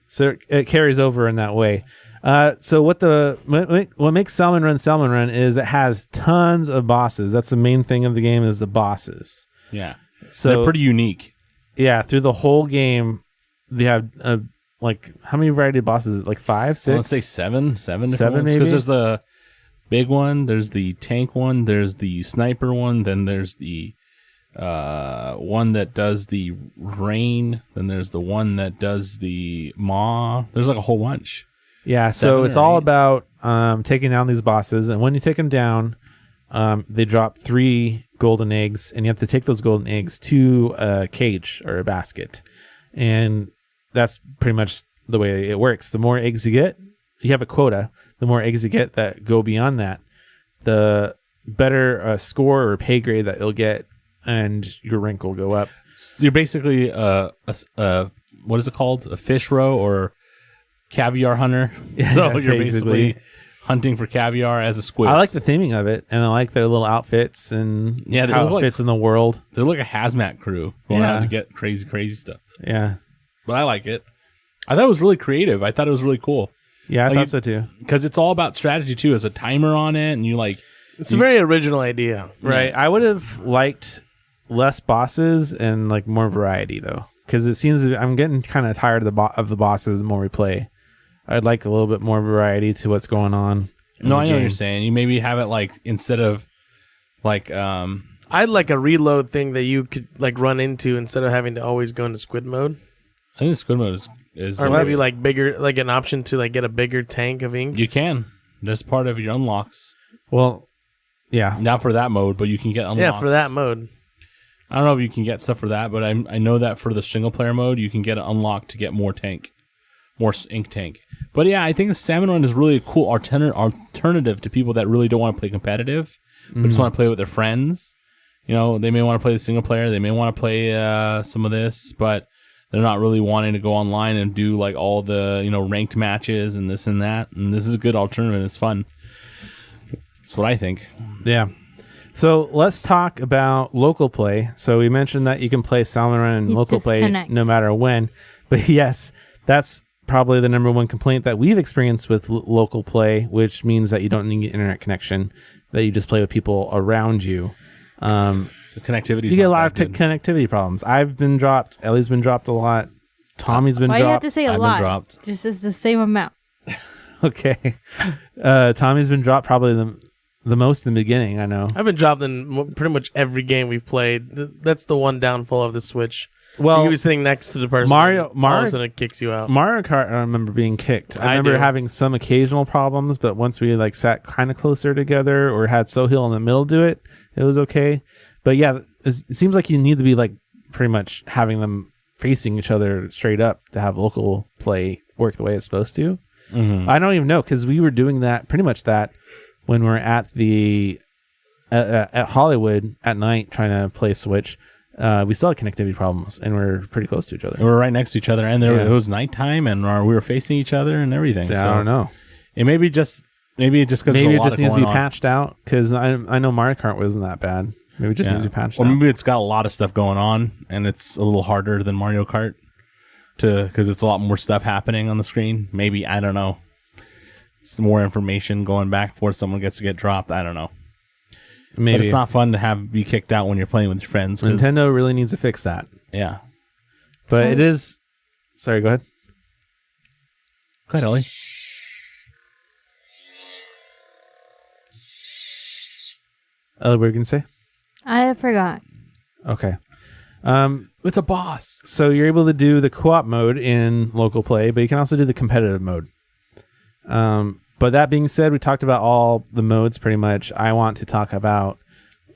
Speaker 1: So it carries over in that way. So what makes Salmon Run is it has tons of bosses. That's the main thing of the game, is the bosses.
Speaker 2: Yeah.
Speaker 1: So
Speaker 2: They're pretty unique.
Speaker 1: yeah, through the whole game, they have like how many variety of bosses? Like 5, 6?
Speaker 2: I want to say seven
Speaker 1: Seven, maybe?
Speaker 2: because there's the big one, there's the tank one, there's the sniper one, then there's the one that does the rain, then there's the one that does the maw. There's like a whole bunch.
Speaker 1: Yeah, so
Speaker 2: 7
Speaker 1: it's
Speaker 2: or
Speaker 1: all
Speaker 2: 8.
Speaker 1: about taking down these bosses, and when you take them down, they drop 3 golden eggs, and you have to take those golden eggs to a cage or a basket, and that's pretty much the way it works. The more eggs you get, you have a quota. The more eggs you get that go beyond that, the better score or pay grade that you'll get, and your rank will go up.
Speaker 2: You're basically what is it called? A fish roe or caviar hunter. So you're basically hunting for caviar as a squid.
Speaker 1: I like the theming of it, and I like their little outfits and
Speaker 2: Yeah, they
Speaker 1: how
Speaker 2: look
Speaker 1: it
Speaker 2: like-
Speaker 1: fits in the world.
Speaker 2: They're like a hazmat crew going
Speaker 1: Yeah.
Speaker 2: out to get crazy stuff.
Speaker 1: Yeah,
Speaker 2: But I like it. I thought it was really creative. I thought it was really cool
Speaker 1: yeah, I
Speaker 2: Like
Speaker 1: thought
Speaker 2: you-
Speaker 1: so too.
Speaker 2: because it's all about strategy too. There's a timer on it, and you like
Speaker 4: It's a very original idea.
Speaker 1: Right. I would have liked less bosses and like more variety though, because it seems I'm getting kind of tired of the bosses the more we play. I'd like a little bit more variety to what's going on.
Speaker 2: No, I know what you're saying. You maybe have it like instead of like
Speaker 4: I'd like a reload thing that you could like run into instead of having to always go into squid mode.
Speaker 2: I think the squid mode is
Speaker 4: Or maybe like bigger, like an option to like get a bigger tank of ink.
Speaker 2: You can. That's part of your unlocks.
Speaker 1: Well, yeah.
Speaker 2: Not for that mode, but you can get unlocks.
Speaker 4: Yeah, for that mode.
Speaker 2: I don't know if you can get stuff for that, but I know that for the single player mode, you can get an unlock to get more ink tank. But yeah, I think the Salmon Run is really a cool alternative to people that really don't want to play competitive, but just want to play with their friends. You know, they may want to play the single player, they may want to play some of this, but they're not really wanting to go online and do like all the, ranked matches and this and that. And this is a good alternative. It's fun. That's what I think.
Speaker 1: Yeah. So let's talk about local play. So we mentioned that you can play Salmon Run and local play no matter when. But yes, that's probably the number one complaint that we've experienced with local play, which means that you don't need an internet connection, that you just play with people around you.
Speaker 2: The connectivity.
Speaker 1: You get a lot of connectivity problems. I've been dropped. Ellie's been dropped a lot. Tommy's been dropped.
Speaker 3: Why you have to say a lot?
Speaker 2: Been dropped.
Speaker 3: Just it's the same amount.
Speaker 1: Okay. Tommy's been dropped probably the most in the beginning, I know.
Speaker 4: I've been dropped in pretty much every game we've played. That's the one downfall of the Switch.
Speaker 1: Well,
Speaker 4: you be sitting next to the person.
Speaker 1: Mario,
Speaker 4: all of a sudden it kicks you out.
Speaker 1: Mario Kart, I remember being kicked. I remember having some occasional problems, but once we like sat kind of closer together or had Sohail in the middle do it, it was okay. But yeah, it seems like you need to be like pretty much having them facing each other straight up to have local play work the way it's supposed to. Mm-hmm. I don't even know, because we were doing that pretty much that when we're at the at Hollywood at night trying to play Switch. We still had connectivity problems, and we're pretty close to each other.
Speaker 2: We were right next to each other, and it was nighttime, and we were facing each other and everything.
Speaker 1: So I don't know.
Speaker 2: It maybe just because
Speaker 1: maybe it just needs to be patched out, because I know Mario Kart wasn't that bad. Maybe it just needs to be patched out.
Speaker 2: Or maybe it's got a lot of stuff going on, and it's a little harder than Mario Kart because it's a lot more stuff happening on the screen. Maybe, I don't know. It's more information going back before someone gets to get dropped. I don't know. Maybe. But it's not fun to be kicked out when you're playing with your friends.
Speaker 1: Nintendo really needs to fix that.
Speaker 2: Yeah.
Speaker 1: But it is... Sorry, go ahead.
Speaker 2: Go ahead, Ellie.
Speaker 1: Ellie, what were you going to say?
Speaker 3: I forgot.
Speaker 1: Okay.
Speaker 2: It's a boss.
Speaker 1: So you're able to do the co-op mode in local play, but you can also do the competitive mode. But that being said, we talked about all the modes pretty much. I want to talk about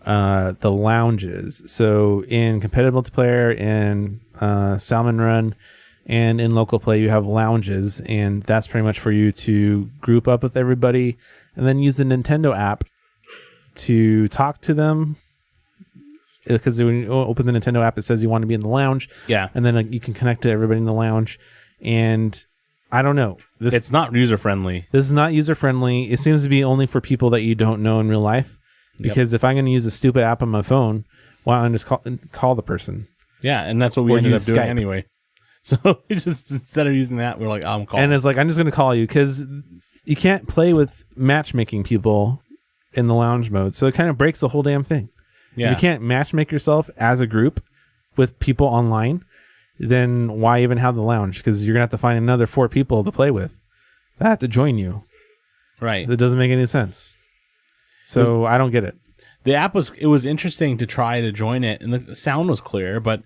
Speaker 1: the lounges. So in competitive multiplayer, in Salmon Run, and in local play, you have lounges, and that's pretty much for you to group up with everybody and then use the Nintendo app to talk to them. Because when you open the Nintendo app, it says you want to be in the lounge.
Speaker 2: Yeah.
Speaker 1: And then you can connect to everybody in the lounge. And I don't know.
Speaker 2: It's not user-friendly.
Speaker 1: This is not user-friendly. It seems to be only for people that you don't know in real life. Because if I'm going to use a stupid app on my phone, why don't I just call the person?
Speaker 2: Yeah, and that's what we ended up doing anyway. So we just, instead of using that, we're like, I'm calling.
Speaker 1: And it's like, I'm just going to call you, because you can't play with matchmaking people in the lounge mode. So it kind of breaks the whole damn thing. Yeah. If you can't matchmake yourself as a group with people online, then why even have the lounge? Because you're going to have to find another 4 people to play with that have to join you.
Speaker 2: Right.
Speaker 1: That doesn't make any sense. So I don't get it.
Speaker 2: The app was interesting to try to join it, and the sound was clear, but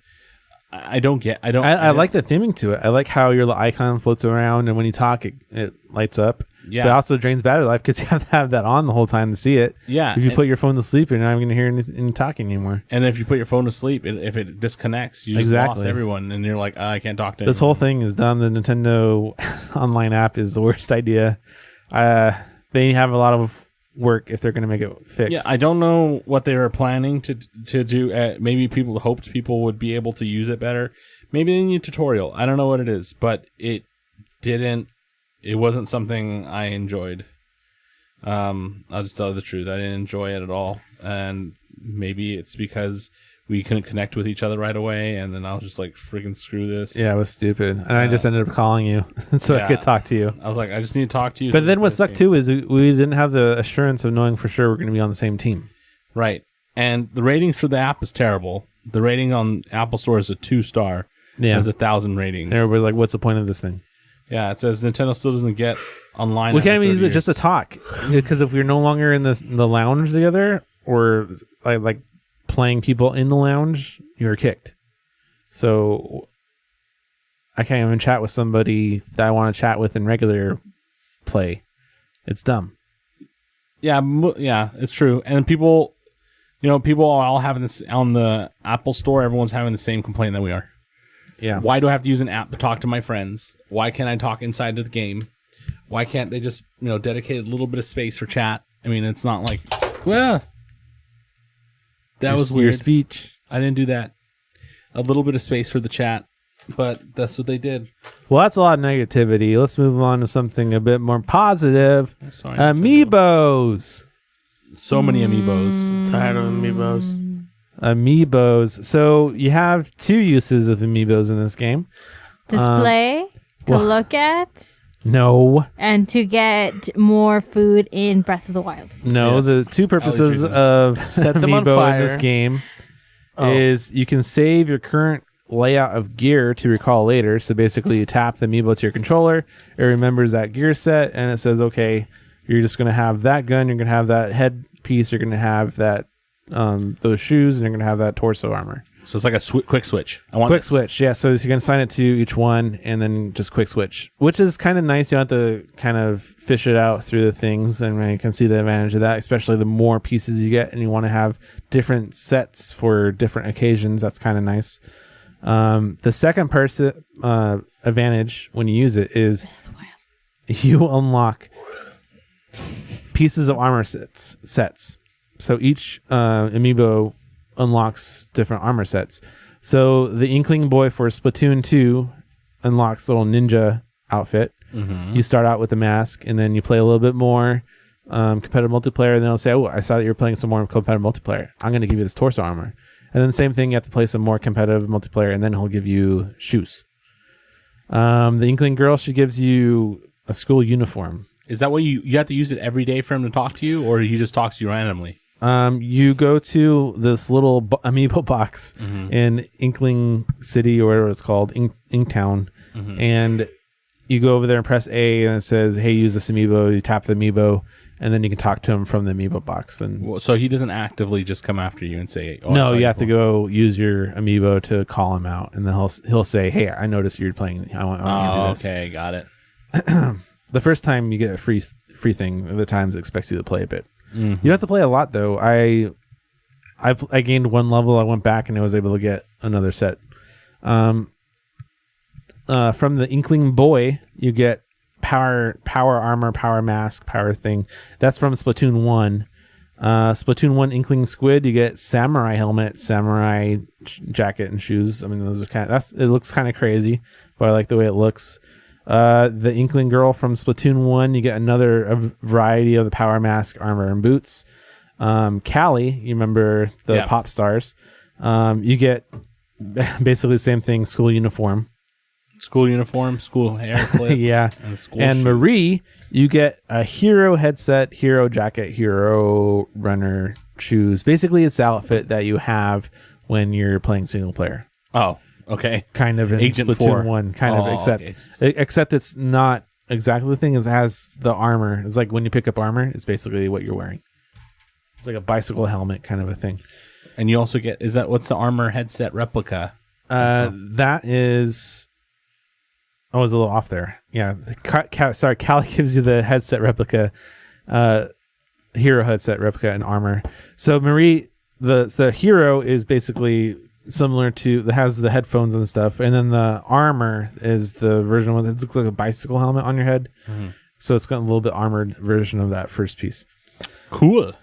Speaker 2: I like
Speaker 1: the theming to it. I like how your little icon floats around, and when you talk, it lights up. Yeah. But it also drains battery life because you have to have that on the whole time to see it.
Speaker 2: Yeah.
Speaker 1: If you put your phone to sleep, you're not even going to hear any talking anymore.
Speaker 2: And if you put your phone to sleep, if it disconnects, you just lost everyone, and you're like, I can't talk to anyone.
Speaker 1: This whole thing is dumb. The Nintendo online app is the worst idea. They have a lot of work if they're going to make it fixed.
Speaker 2: Yeah, I don't know what they were planning to do. Maybe people hoped people would be able to use it better. Maybe they need a tutorial. I don't know what it is, but it wasn't something I enjoyed. I'll just tell you the truth. I didn't enjoy it at all. And maybe it's because we couldn't connect with each other right away, and then I was just like, freaking screw this.
Speaker 1: Yeah, it was stupid. And I just ended up calling you so I could talk to you.
Speaker 2: I was like, I just need to talk to you.
Speaker 1: But then what sucked too is we didn't have the assurance of knowing for sure we're going to be on the same team.
Speaker 2: Right. And the ratings for the app is terrible. The rating on Apple Store is a 2-star. Yeah. It has 1,000 ratings.
Speaker 1: And everybody's like, what's the point of this thing?
Speaker 2: Yeah, it says Nintendo still doesn't get online.
Speaker 1: We can't even use it just to talk. Because if we're no longer in the lounge together, or like playing people in the lounge, you're kicked. So I can't even chat with somebody that I want to chat with in regular play. It's dumb.
Speaker 2: Yeah, it's true. And people, people are all having this on the Apple Store. Everyone's having the same complaint that we are.
Speaker 1: Yeah.
Speaker 2: Why do I have to use an app to talk to my friends? Why can't I talk inside of the game? Why can't they just, dedicate a little bit of space for chat? I mean, it's not like, well, that was weird.
Speaker 1: Your speech.
Speaker 2: I didn't do that. A little bit of space for the chat, but that's what they did.
Speaker 1: Well, that's a lot of negativity. Let's move on to something a bit more positive.
Speaker 2: Sorry,
Speaker 1: Amiibos.
Speaker 2: So many Amiibos.
Speaker 4: Tired of Amiibos.
Speaker 1: Amiibos. So you have two uses of Amiibos in this game.
Speaker 3: Display, to look at,
Speaker 1: No.
Speaker 3: and to get more food in Breath of the Wild.
Speaker 1: No,
Speaker 2: Yes.
Speaker 1: the two purposes of
Speaker 4: Set them on
Speaker 1: Amiibo
Speaker 4: fire.
Speaker 1: in this game is you can save your current layout of gear to recall later. So basically you tap the Amiibo to your controller, it remembers that gear set, and it says, okay, you're just going to have that gun, you're going to have that headpiece, you're going to have that those shoes, and you're going to have that torso armor.
Speaker 2: So it's like a quick switch. I want
Speaker 1: Quick
Speaker 2: this.
Speaker 1: switch, yeah. So you can assign it to each one and then just quick switch, which is kind of nice. You don't have to kind of fish it out through the things, and you can see the advantage of that, especially the more pieces you get and you want to have different sets for different occasions. That's kind of nice. The second advantage when you use it is you unlock pieces of armor sets. So each Amiibo unlocks different armor sets. So the Inkling Boy for Splatoon 2 unlocks a little ninja outfit.
Speaker 2: Mm-hmm.
Speaker 1: You start out with the mask, and then you play a little bit more competitive multiplayer, and then they'll say, oh, I saw that you're playing some more competitive multiplayer. I'm going to give you this torso armor. And then the same thing, you have to play some more competitive multiplayer, and then he'll give you shoes. The Inkling Girl, she gives you a school uniform.
Speaker 2: Is that what you have to use it every day for him to talk to you, or he just talks to you randomly?
Speaker 1: You go to this little Amiibo box in Inkling City, or whatever it's called, Inktown, and you go over there and press A, and it says, hey, use this Amiibo. You tap the Amiibo, and then you can talk to him from the Amiibo box. And
Speaker 2: So he doesn't actively just come after you and say, oh,
Speaker 1: no, you have to go use your Amiibo to call him out, and then he'll say, hey, I noticed you're playing. I want you to do this.
Speaker 2: Okay, got it.
Speaker 1: The first time you get a free thing, other times it expects you to play a bit. You don't have to play a lot, though. I gained one level. I went back and I was able to get another set. From the Inkling Boy, you get power armor, power mask, power thing. That's from Splatoon 1. Splatoon 1 Inkling Squid, you get samurai helmet, samurai jacket, and shoes. I mean, those are it looks kind of crazy, but I like the way it looks. The Inkling Girl from Splatoon 1, you get a variety of the power mask, armor, and boots. Callie, you remember the pop stars. You get basically the same thing, school uniform.
Speaker 2: School uniform, school hair clip.
Speaker 1: Yeah.
Speaker 2: And school
Speaker 1: and
Speaker 2: shoes.
Speaker 1: Marie, you get a hero headset, hero jacket, hero runner shoes. Basically, it's the outfit that you have when you're playing single player.
Speaker 2: Oh, okay.
Speaker 1: Kind of in
Speaker 2: Agent
Speaker 1: Splatoon
Speaker 2: 4.
Speaker 1: 1, kind of,
Speaker 2: okay.
Speaker 1: except it's not exactly the thing. It has the armor. It's like when you pick up armor, it's basically what you're wearing. It's like a bicycle helmet kind of a thing.
Speaker 2: And you also get, what's the armor headset replica?
Speaker 1: That is... I was a little off there. Yeah. Sorry, Callie gives you the headset replica, hero headset replica and armor. So Marie, the hero is basically similar to, that has the headphones and stuff. And then the armor is the version that looks like a bicycle helmet on your head. Mm-hmm. So it's got a little bit armored version of that first piece.
Speaker 2: Cool.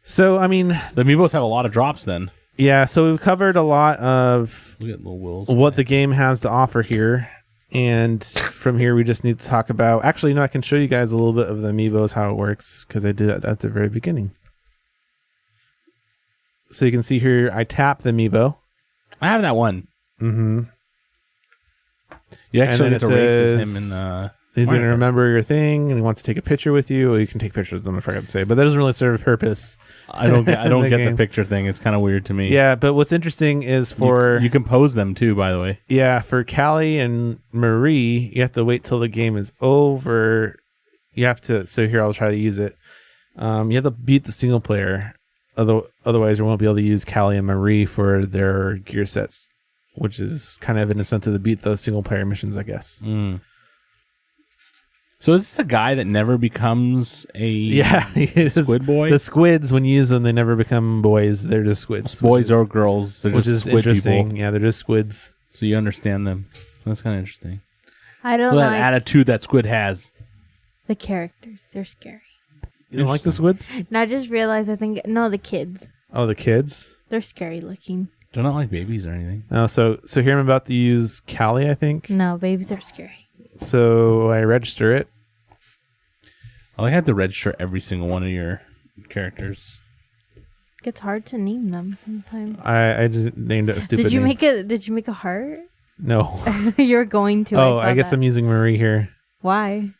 Speaker 1: So, I mean,
Speaker 2: the Amiibos have a lot of drops then.
Speaker 1: Yeah. So we've covered a lot of
Speaker 2: we got little wheels
Speaker 1: what the game has to offer here. And from here, we just need to talk about... Actually, no, I can show you guys a little bit of the Amiibos, how it works, because I did it at the very beginning. So you can see here, I tap the Amiibo.
Speaker 2: I have that one.
Speaker 1: Mm-hmm.
Speaker 2: You actually get to race him in the...
Speaker 1: He's going to remember your thing, and he wants to take a picture with you. Or you can take pictures of them, I forgot to say. But that doesn't really serve a purpose.
Speaker 2: I don't get the picture thing. It's kind of weird to me.
Speaker 1: Yeah, but what's interesting is for...
Speaker 2: You can pose them, too, by the way.
Speaker 1: Yeah, for Callie and Marie, you have to wait till the game is over. You have to... So here, I'll try to use it. You have to beat the single player. Otherwise, you won't be able to use Callie and Marie for their gear sets. which is kind of an incentive to beat the single player missions, I guess.
Speaker 2: So is this a guy that never becomes a squid boy?
Speaker 1: The squids, when you use them, they never become boys. They're just squids.
Speaker 2: Boys or girls. They're
Speaker 1: which
Speaker 2: just
Speaker 1: is
Speaker 2: squid
Speaker 1: interesting.
Speaker 2: people.
Speaker 1: Yeah, they're just squids.
Speaker 2: So you understand them. That's kind of interesting.
Speaker 3: I don't
Speaker 2: That
Speaker 3: like
Speaker 2: attitude that squid has.
Speaker 3: the characters. They're scary.
Speaker 1: You don't like the squids?
Speaker 3: And I just realized, the kids.
Speaker 1: Oh, the kids?
Speaker 3: They're scary looking.
Speaker 2: They're not like babies or anything.
Speaker 1: Oh, so here I'm about to use Callie, I think.
Speaker 3: No, babies are scary.
Speaker 1: So I register it.
Speaker 2: I like have to register every single one of your characters.
Speaker 3: It's hard to name them sometimes.
Speaker 1: I just named it a stupid
Speaker 3: Did you
Speaker 1: name.
Speaker 3: make a heart?
Speaker 1: No.
Speaker 3: You're going to.
Speaker 1: Oh, I guess I'm using Marie here.
Speaker 3: Why?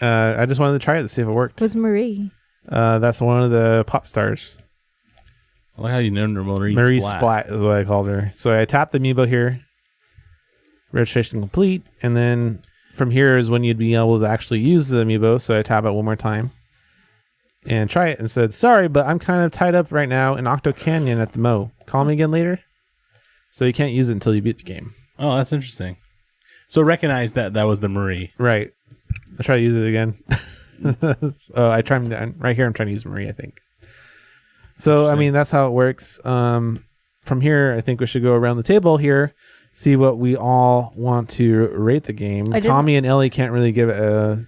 Speaker 1: I just wanted to try it to see if it worked.
Speaker 3: Who's Marie?
Speaker 1: That's one of the pop stars.
Speaker 2: I like how you named her Marie
Speaker 1: Splat is what I called her. So I tapped the Amiibo here. Registration complete. And then from here is when you'd be able to actually use the Amiibo. So I tap it one more time and try it and said, sorry, but I'm kind of tied up right now in Octo Canyon at the Mo. Call me again later. So you can't use it until you beat the game.
Speaker 2: Oh, that's interesting. So recognize that was the Marie.
Speaker 1: Right. I'll try to use it again. Right here I'm trying to use Marie, I think. So, I mean, that's how it works. From here, I think we should go around the table here, see what we all want to rate the game. Tommy and Ellie can't really give it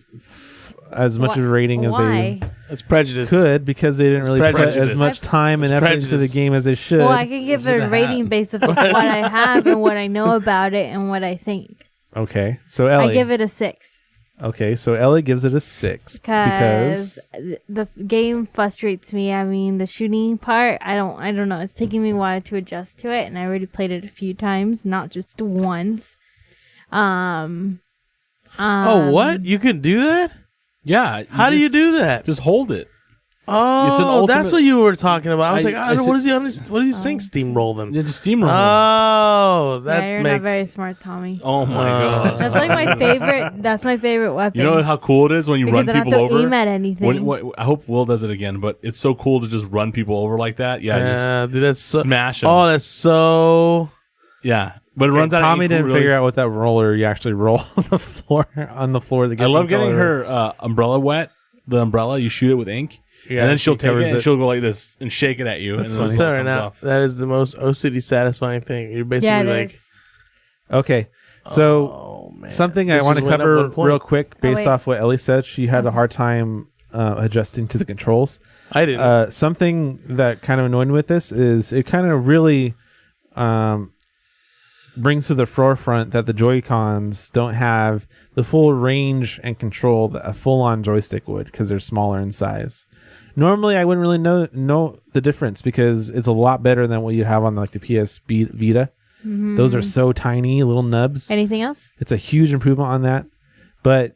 Speaker 1: as much of a rating as they
Speaker 4: It's prejudice.
Speaker 1: could, because they didn't really put
Speaker 4: prejudice.
Speaker 1: as much time and effort into the game as they should.
Speaker 3: Well, I could give it a rating based on what I have and what I know about it and what I think.
Speaker 1: Okay, so Ellie.
Speaker 3: I give it a 6.
Speaker 1: Okay, so Ellie gives it a 6
Speaker 3: because the game frustrates me. I mean, the shooting part, I don't know. It's taking me a while to adjust to it, and I already played it a few times, not just once.
Speaker 4: Oh, what? You can do that?
Speaker 2: Yeah.
Speaker 4: How do you do that?
Speaker 2: Just hold it.
Speaker 4: Oh,
Speaker 2: It's an ultimate-
Speaker 4: that's what you were talking about. I was like,
Speaker 2: I
Speaker 4: what is he saying? Steamroll them.
Speaker 2: Yeah, just steamroll them.
Speaker 4: Oh, that
Speaker 3: You're
Speaker 4: makes.
Speaker 3: not very smart, Tommy.
Speaker 2: Oh my god.
Speaker 3: That's like my favorite. That's my favorite weapon.
Speaker 2: You know how cool it is when you
Speaker 3: because
Speaker 2: run
Speaker 3: I don't
Speaker 2: people
Speaker 3: have to
Speaker 2: over?
Speaker 3: aim at anything.
Speaker 2: I hope Will does it again, but it's so cool to just run people over like that. Yeah, just
Speaker 4: dude, that's so,
Speaker 2: smash them.
Speaker 4: Oh, that's so.
Speaker 2: Yeah, but it runs out.
Speaker 1: Tommy didn't
Speaker 2: really,
Speaker 1: figure out what that roller you actually roll on the floor.
Speaker 2: I love getting her umbrella wet. The umbrella, you shoot it with ink.
Speaker 1: Yeah,
Speaker 2: and then she'll
Speaker 1: she
Speaker 2: take it
Speaker 1: covers
Speaker 2: and
Speaker 1: it.
Speaker 2: she'll go like this and shake it at you.
Speaker 1: That's
Speaker 2: and then
Speaker 1: funny.
Speaker 2: it
Speaker 4: So right
Speaker 2: comes
Speaker 4: now,
Speaker 2: off.
Speaker 4: that is the most OCD satisfying thing. You're basically
Speaker 3: yeah, it
Speaker 4: like,
Speaker 3: is.
Speaker 1: Okay, so
Speaker 4: oh man,
Speaker 1: something
Speaker 4: This
Speaker 1: I want to
Speaker 4: just went up
Speaker 1: cover
Speaker 4: 1 point.
Speaker 1: real quick based
Speaker 3: wait.
Speaker 1: off what Ellie said. She had a hard time adjusting to the controls.
Speaker 4: I didn't.
Speaker 1: Something that kind of annoyed me with this is it kind of really brings to the forefront that the Joy-Cons don't have the full range and control that a full-on joystick would, because they're smaller in size. Normally, I wouldn't really know the difference, because it's a lot better than what you have on like the PS Vita.
Speaker 3: Mm-hmm.
Speaker 1: Those are so tiny, little nubs.
Speaker 3: Anything else?
Speaker 1: It's a huge improvement on that. But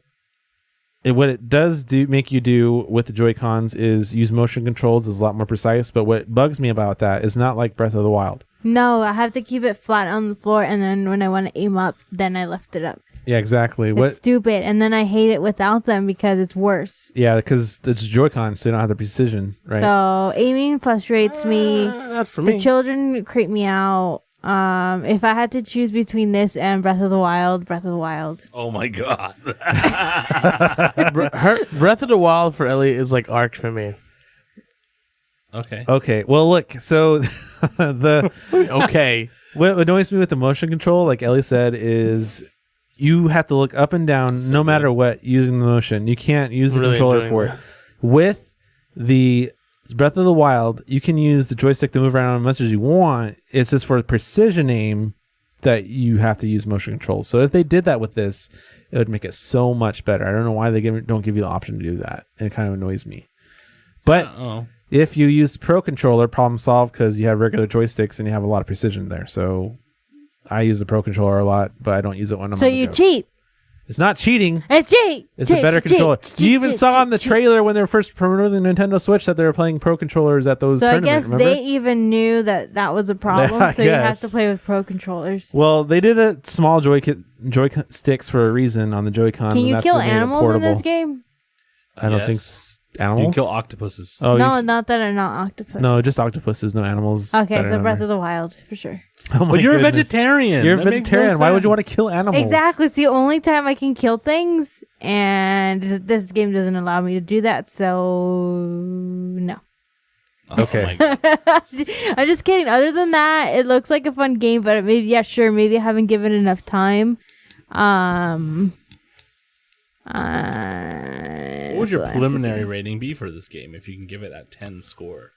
Speaker 1: what it does make you do with the Joy-Cons is use motion controls. Is a lot more precise. But what bugs me about that is not like Breath of the Wild.
Speaker 3: No, I have to keep it flat on the floor, and then when I want to aim up, then I lift it up.
Speaker 1: Yeah, exactly.
Speaker 3: It's stupid, and then I hate it without them because it's worse.
Speaker 1: Yeah, because it's Joy-Cons, so they don't have the precision, right?
Speaker 3: So aiming frustrates me.
Speaker 4: Not for
Speaker 3: The
Speaker 4: me.
Speaker 3: children creep me out. If I had to choose between this and Breath of the Wild, Breath of the Wild.
Speaker 2: Oh my god.
Speaker 4: Breath of the Wild for Ellie is like Ark for me.
Speaker 2: Okay.
Speaker 1: Okay, well, look, so
Speaker 4: Okay.
Speaker 1: what annoys me with the motion control, like Ellie said, is you have to look up and down no matter what using the motion. You can't use the
Speaker 4: Really
Speaker 1: controller
Speaker 4: enjoying
Speaker 1: for
Speaker 4: that.
Speaker 1: it. With the Breath of the Wild, you can use the joystick to move around as much as you want. It's just for precision aim that you have to use motion control. So if they did that with this, it would make it so much better. I don't know why they don't give you the option to do that. It kind of annoys me. But if you use Pro Controller, problem solved, because you have regular joysticks and you have a lot of precision there. So I use the Pro Controller a lot, but I don't use it when I'm
Speaker 3: So
Speaker 1: on the
Speaker 3: you
Speaker 1: go.
Speaker 3: cheat.
Speaker 1: It's not cheating.
Speaker 3: It's cheat.
Speaker 1: It's a better controller. You even saw on the trailer when they were first promoting the Nintendo Switch that they were playing Pro Controllers at those
Speaker 3: So I
Speaker 1: tournaments.
Speaker 3: guess
Speaker 1: remember?
Speaker 3: they even knew that was a problem.
Speaker 1: I
Speaker 3: So you have
Speaker 1: guess.
Speaker 3: to play with Pro Controllers.
Speaker 1: Well, they did a small joysticks for a reason on the Joy-Cons.
Speaker 3: Can
Speaker 1: and
Speaker 3: you
Speaker 1: that's
Speaker 3: kill
Speaker 1: what made it
Speaker 3: animals in
Speaker 1: portable.
Speaker 3: this game?
Speaker 1: I don't
Speaker 2: Yes.
Speaker 1: think
Speaker 2: You
Speaker 1: animals.
Speaker 2: can kill octopuses.
Speaker 1: Oh,
Speaker 3: No,
Speaker 1: you,
Speaker 3: not that are not octopus.
Speaker 1: no, just octopuses, no animals.
Speaker 3: Okay,
Speaker 1: that are
Speaker 3: so
Speaker 1: in
Speaker 3: Breath
Speaker 1: there.
Speaker 3: of the Wild for sure.
Speaker 1: Oh my
Speaker 2: But you're
Speaker 1: goodness.
Speaker 2: a vegetarian.
Speaker 1: You're a
Speaker 2: That makes no
Speaker 1: vegetarian. Why would you want to
Speaker 2: sense.
Speaker 1: kill animals?
Speaker 3: Exactly. It's the only time I can kill things, and this game doesn't allow me to do that. So no.
Speaker 1: Okay.
Speaker 2: Oh my God.
Speaker 3: I'm just kidding. Other than that, it looks like a fun game, but maybe maybe I haven't given enough time.
Speaker 2: What would your preliminary rating be for this game if you can give it that 10 score?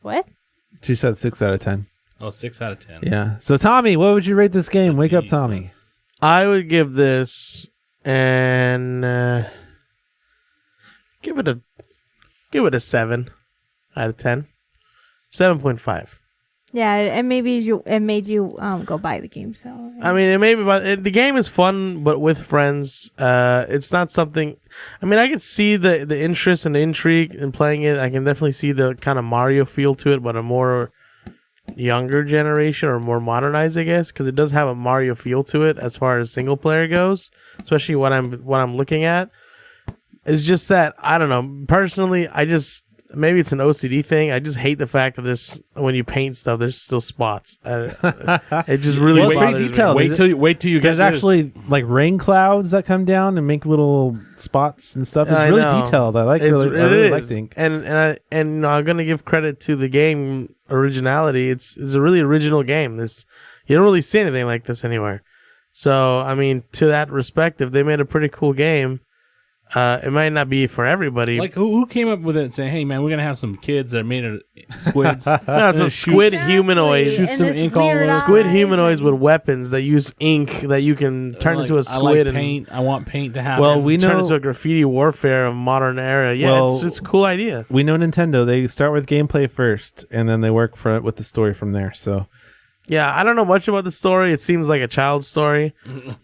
Speaker 3: What?
Speaker 1: She said 6 out of 10.
Speaker 2: Oh, 6 out of 10.
Speaker 1: Yeah. So Tommy, what would you rate this game? Wake up,
Speaker 2: decent.
Speaker 1: Tommy.
Speaker 4: I would give this and give it a 7 out of 10. 7.5.
Speaker 3: Yeah, it made you go buy the game. So
Speaker 4: I mean, it made me. The game is fun, but with friends, it's not something. I mean, I can see the interest and the intrigue in playing it. I can definitely see the kind of Mario feel to it, but a more younger generation or more modernized, I guess, because it does have a Mario feel to it as far as single player goes. Especially what I'm looking at. It's just that I don't know. Personally, maybe it's an OCD thing. I just hate the fact that when you paint stuff, there's still spots. It just really
Speaker 1: Well, it's pretty
Speaker 4: bothers me.
Speaker 1: detailed.
Speaker 2: Wait till you get
Speaker 1: There's
Speaker 2: this.
Speaker 1: actually like rain clouds that come down and make little spots and stuff. It's
Speaker 4: I
Speaker 1: really
Speaker 4: know.
Speaker 1: detailed. I like.
Speaker 4: It
Speaker 1: really like
Speaker 4: is.
Speaker 1: think.
Speaker 4: And I'm gonna give credit to the game originality. It's a really original game. You don't really see anything like this anywhere. So I mean, to that respect, if they made a pretty cool game, it might not be for everybody.
Speaker 2: Like, who came up with it and saying, hey, man, we're going to have some kids that are made of squids.
Speaker 4: no, it's a squid humanoids.
Speaker 2: Shoot some ink all over.
Speaker 4: Squid humanoids with weapons that use ink that you can turn
Speaker 2: Like,
Speaker 4: into a squid
Speaker 2: I like paint. I want paint to happen.
Speaker 1: Well, we
Speaker 4: turn
Speaker 1: know
Speaker 4: into a graffiti warfare of modern era. Yeah,
Speaker 1: Well,
Speaker 4: it's a cool idea.
Speaker 1: we know Nintendo. They start with gameplay first, and then they work with the story from there. So
Speaker 4: Yeah, I don't know much about the story. It seems like a child's story,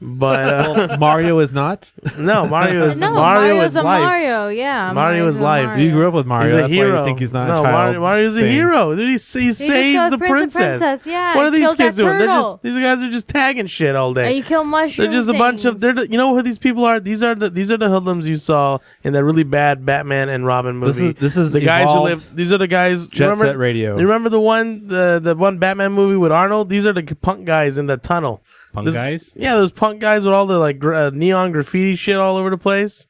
Speaker 4: but
Speaker 1: Mario is not.
Speaker 4: no, Mario is
Speaker 3: no,
Speaker 4: Mario
Speaker 3: Mario's
Speaker 4: is
Speaker 3: a
Speaker 4: life.
Speaker 3: Mario. Yeah,
Speaker 4: Mario is
Speaker 3: Mario's a
Speaker 4: life.
Speaker 3: Mario.
Speaker 1: You grew up with Mario.
Speaker 4: He's a
Speaker 1: That's
Speaker 4: hero.
Speaker 1: why you think he's not
Speaker 4: no,
Speaker 1: a child.
Speaker 4: Mario's a
Speaker 1: thing.
Speaker 4: hero. Dude, he saves
Speaker 3: goes
Speaker 4: the
Speaker 3: Prince
Speaker 4: princess.
Speaker 3: Princess, yeah,
Speaker 4: What are
Speaker 3: and
Speaker 4: these
Speaker 3: kills
Speaker 4: kids
Speaker 3: that
Speaker 4: doing?
Speaker 3: turtle.
Speaker 4: These guys are just tagging shit all day.
Speaker 3: And you kill mushrooms.
Speaker 4: They're just a bunch of. You know who these people are? These are the hoodlums you saw in that really bad Batman and Robin movie.
Speaker 1: This is
Speaker 4: the guys who
Speaker 1: evolved
Speaker 4: live. These are the guys.
Speaker 1: Jet
Speaker 4: remember,
Speaker 1: Set Radio.
Speaker 4: You remember the one Batman movie with Arnold? These are the punk guys in the tunnel.
Speaker 2: Punk guys?
Speaker 4: Yeah, those punk guys with all the like neon graffiti shit all over the place.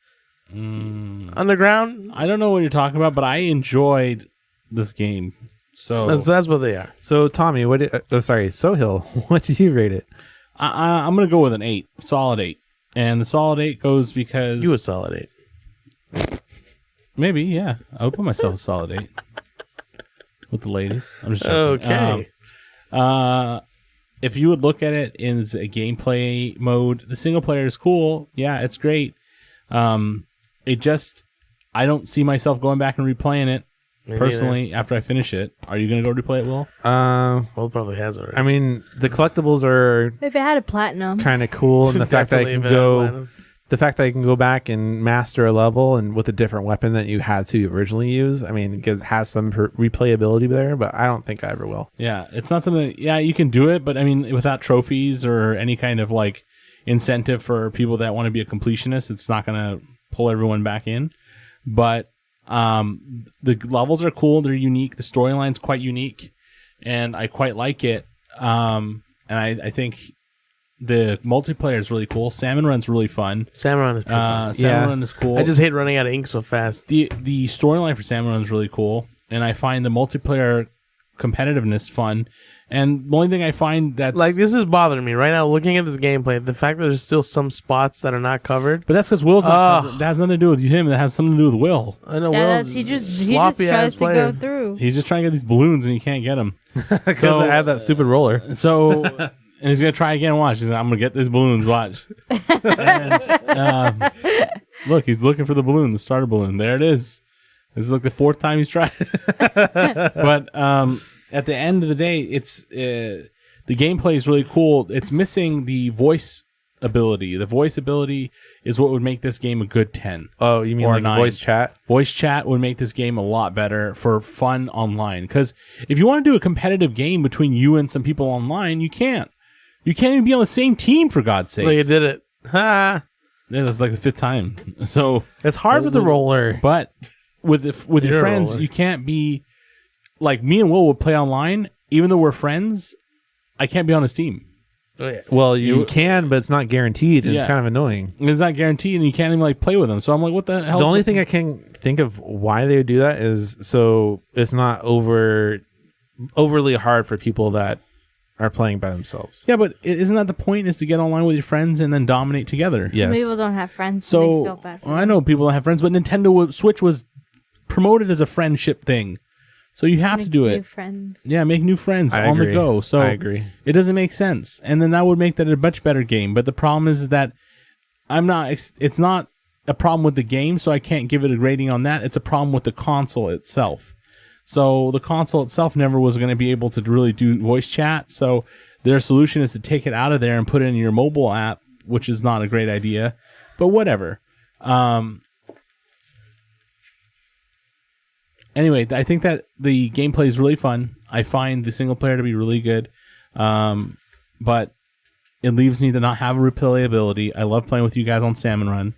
Speaker 4: Underground.
Speaker 2: I don't know what you're talking about, but I enjoyed this game. So
Speaker 4: That's what they are.
Speaker 1: So Tommy, Sohill, what do you rate it?
Speaker 2: I'm going to go with an 8. Solid 8. And the solid 8 goes because...
Speaker 4: You a solid 8.
Speaker 2: Maybe, yeah. I would put myself a solid 8. With the ladies. I'm just joking.
Speaker 4: Okay.
Speaker 2: If you would look at it in a gameplay mode, the single player is cool. Yeah, it's great. I don't see myself going back and replaying it
Speaker 4: Me
Speaker 2: personally after I finish it. Are you going to go replay it, Will?
Speaker 4: Will probably has already.
Speaker 1: I mean, the collectibles are
Speaker 3: If it had a platinum.
Speaker 1: kind of cool, and the fact that you can go back and master a level and with a different weapon that you had to originally use. I mean, it has some replayability there, but I don't think I ever will.
Speaker 2: Yeah, it's not something. Yeah, you can do it, but I mean, without trophies or any kind of like incentive for people that want to be a completionist, it's not going to pull everyone back in. But the levels are cool; they're unique. The storyline's quite unique, and I quite like it. And I think the multiplayer is really cool. Salmon Run's really fun.
Speaker 4: Salmon Run is pretty fun.
Speaker 2: Salmon Run is cool.
Speaker 4: I just hate running out of ink so fast.
Speaker 2: The storyline for Salmon Run is really cool, and I find the multiplayer competitiveness fun. And the only thing I find that's
Speaker 4: Like, this is bothering me right now. Looking at this gameplay, the fact that there's still some spots that are not covered.
Speaker 2: but that's because Will's not. That has nothing to do with him. That has something to do with Will.
Speaker 4: I know.
Speaker 3: Yeah,
Speaker 4: Will's
Speaker 3: he just
Speaker 4: sloppy
Speaker 3: tries
Speaker 4: ass
Speaker 3: to
Speaker 4: player.
Speaker 3: go through.
Speaker 2: He's just trying to get these balloons and he can't get them.
Speaker 1: Because I had that stupid roller.
Speaker 2: So, and he's gonna try again. Watch. He's like, I'm gonna get these balloons. Watch. And, look, he's looking for the balloon, the starter balloon. There it is. This is like the 4th time he's tried. But at the end of the day, it's the gameplay is really cool. It's missing the voice ability. The voice ability is what would make this game a good 10.
Speaker 1: Oh, you mean
Speaker 2: Or
Speaker 1: like
Speaker 2: 9.
Speaker 1: voice chat?
Speaker 2: Voice chat would make this game a lot better for fun online. Because if you want to do a competitive game between you and some people online, you can't. You can't even be on the same team, for God's sake.
Speaker 4: Well, you did it. Ha!
Speaker 2: Yeah, that's like the 5th time. So
Speaker 1: It's hard with the roller.
Speaker 2: but with your
Speaker 4: You're a
Speaker 2: friends,
Speaker 4: roller.
Speaker 2: you can't be like me and Will would play online, even though we're friends. I can't be on his team.
Speaker 1: Well, you can, but it's not guaranteed, and it's
Speaker 2: Yeah.
Speaker 1: kind of annoying.
Speaker 2: It's not guaranteed, and you can't even like play with them. So I'm like, what the hell?
Speaker 1: The only thing I can think of why they would do that is so it's not overly hard for people that are playing by themselves.
Speaker 2: Yeah, but isn't that the point? Is to get online with your friends and then dominate together?
Speaker 1: Yes.
Speaker 3: Some people don't have friends, so they feel
Speaker 2: So
Speaker 3: bad for
Speaker 2: I
Speaker 3: them.
Speaker 2: know people don't have friends, but Nintendo Switch was promoted as a friendship thing, so you have to
Speaker 3: Make
Speaker 2: do
Speaker 3: new
Speaker 2: it.
Speaker 3: friends.
Speaker 2: Yeah, make new friends
Speaker 1: I
Speaker 2: on
Speaker 1: agree.
Speaker 2: the go. So
Speaker 1: I agree.
Speaker 2: It doesn't make sense, and then that would make that a much better game. But the problem is that it's not a problem with the game, so I can't give it a rating on that. It's a problem with the console itself. So the console itself never was going to be able to really do voice chat. So their solution is to take it out of there and put it in your mobile app, which is not a great idea. But whatever. Anyway, I think that the gameplay is really fun. I find the single player to be really good. But it leaves me to not have a replayability. I love playing with you guys on Salmon Run.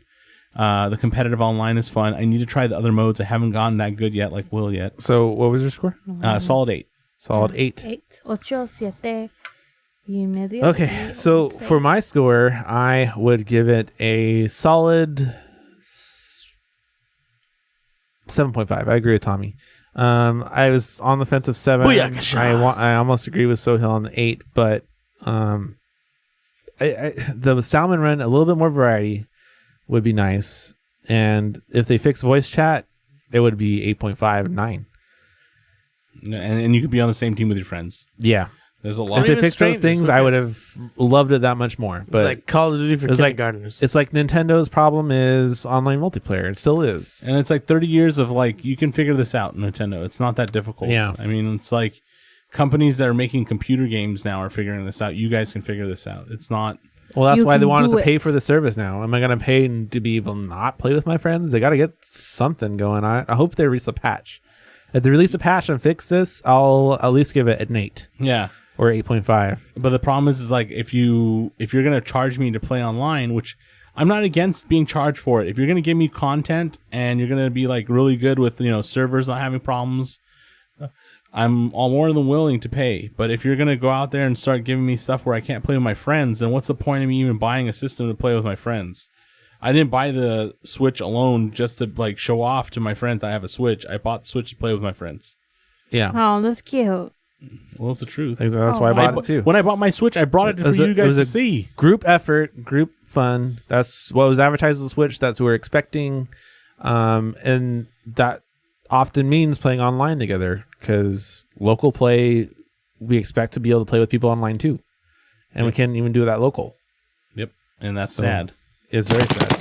Speaker 2: The competitive online is fun. I need to try the other modes. I haven't gotten that good yet, like Will yet.
Speaker 1: So what was your score?
Speaker 2: Solid 8.
Speaker 1: Solid 8.
Speaker 3: 8.7.
Speaker 1: Okay, so for my score, I would give it a solid 7.5. I agree with Tommy. I was on the fence of 7.
Speaker 4: Booyakasha.
Speaker 1: I almost agree with Sohail on the 8, but the Salmon Run, a little bit more variety would be nice. And if they fix voice chat, it would be 8.5, 9.
Speaker 2: And you could be on the same team with your friends.
Speaker 1: Yeah.
Speaker 2: There's a lot.
Speaker 1: If they
Speaker 4: even
Speaker 1: fixed those
Speaker 4: strangers,
Speaker 1: things,
Speaker 4: who
Speaker 1: I would
Speaker 4: cares?
Speaker 1: have loved it that much more. But
Speaker 4: It's like Call of Duty for
Speaker 1: it's like-
Speaker 4: kindergartners.
Speaker 1: it's like Nintendo's problem is online multiplayer. It still is.
Speaker 2: And it's like 30 years of like, you can figure this out, Nintendo. It's not that difficult.
Speaker 1: Yeah.
Speaker 2: I mean, it's like companies that are making computer games now are figuring this out. You guys can figure this out. It's not.
Speaker 1: Well, that's
Speaker 3: You
Speaker 1: why they
Speaker 3: can
Speaker 1: want us
Speaker 3: do
Speaker 1: to pay
Speaker 3: it.
Speaker 1: for the service now. Am I going to pay to be able to not play with my friends? They got to get something going. I hope they release a patch. If they release a patch and fix this, I'll at least give it an 8
Speaker 2: Yeah.
Speaker 1: or 8.5.
Speaker 2: But the problem is like if you're gonna charge me to play online, which I'm not against being charged for it. If you're gonna give me content and you're gonna be like really good with servers not having problems, I'm all more than willing to pay. But if you're gonna go out there and start giving me stuff where I can't play with my friends, then what's the point of me even buying a system to play with my friends? I didn't buy the Switch alone just to like show off to my friends I have a Switch. I bought the Switch to play with my friends.
Speaker 1: Yeah.
Speaker 3: Oh, that's cute.
Speaker 2: Well, it's the truth.
Speaker 1: That's why I bought it too.
Speaker 2: When I bought my Switch, I brought it for you guys to see.
Speaker 1: Group effort, group fun. That's what was advertised on the Switch. That's what we're expecting. And that often means playing online together because local play, we expect to be able to play with people online too. And we can't even do that local.
Speaker 2: Yep. And that's
Speaker 1: So-
Speaker 2: sad.
Speaker 1: It's very sad.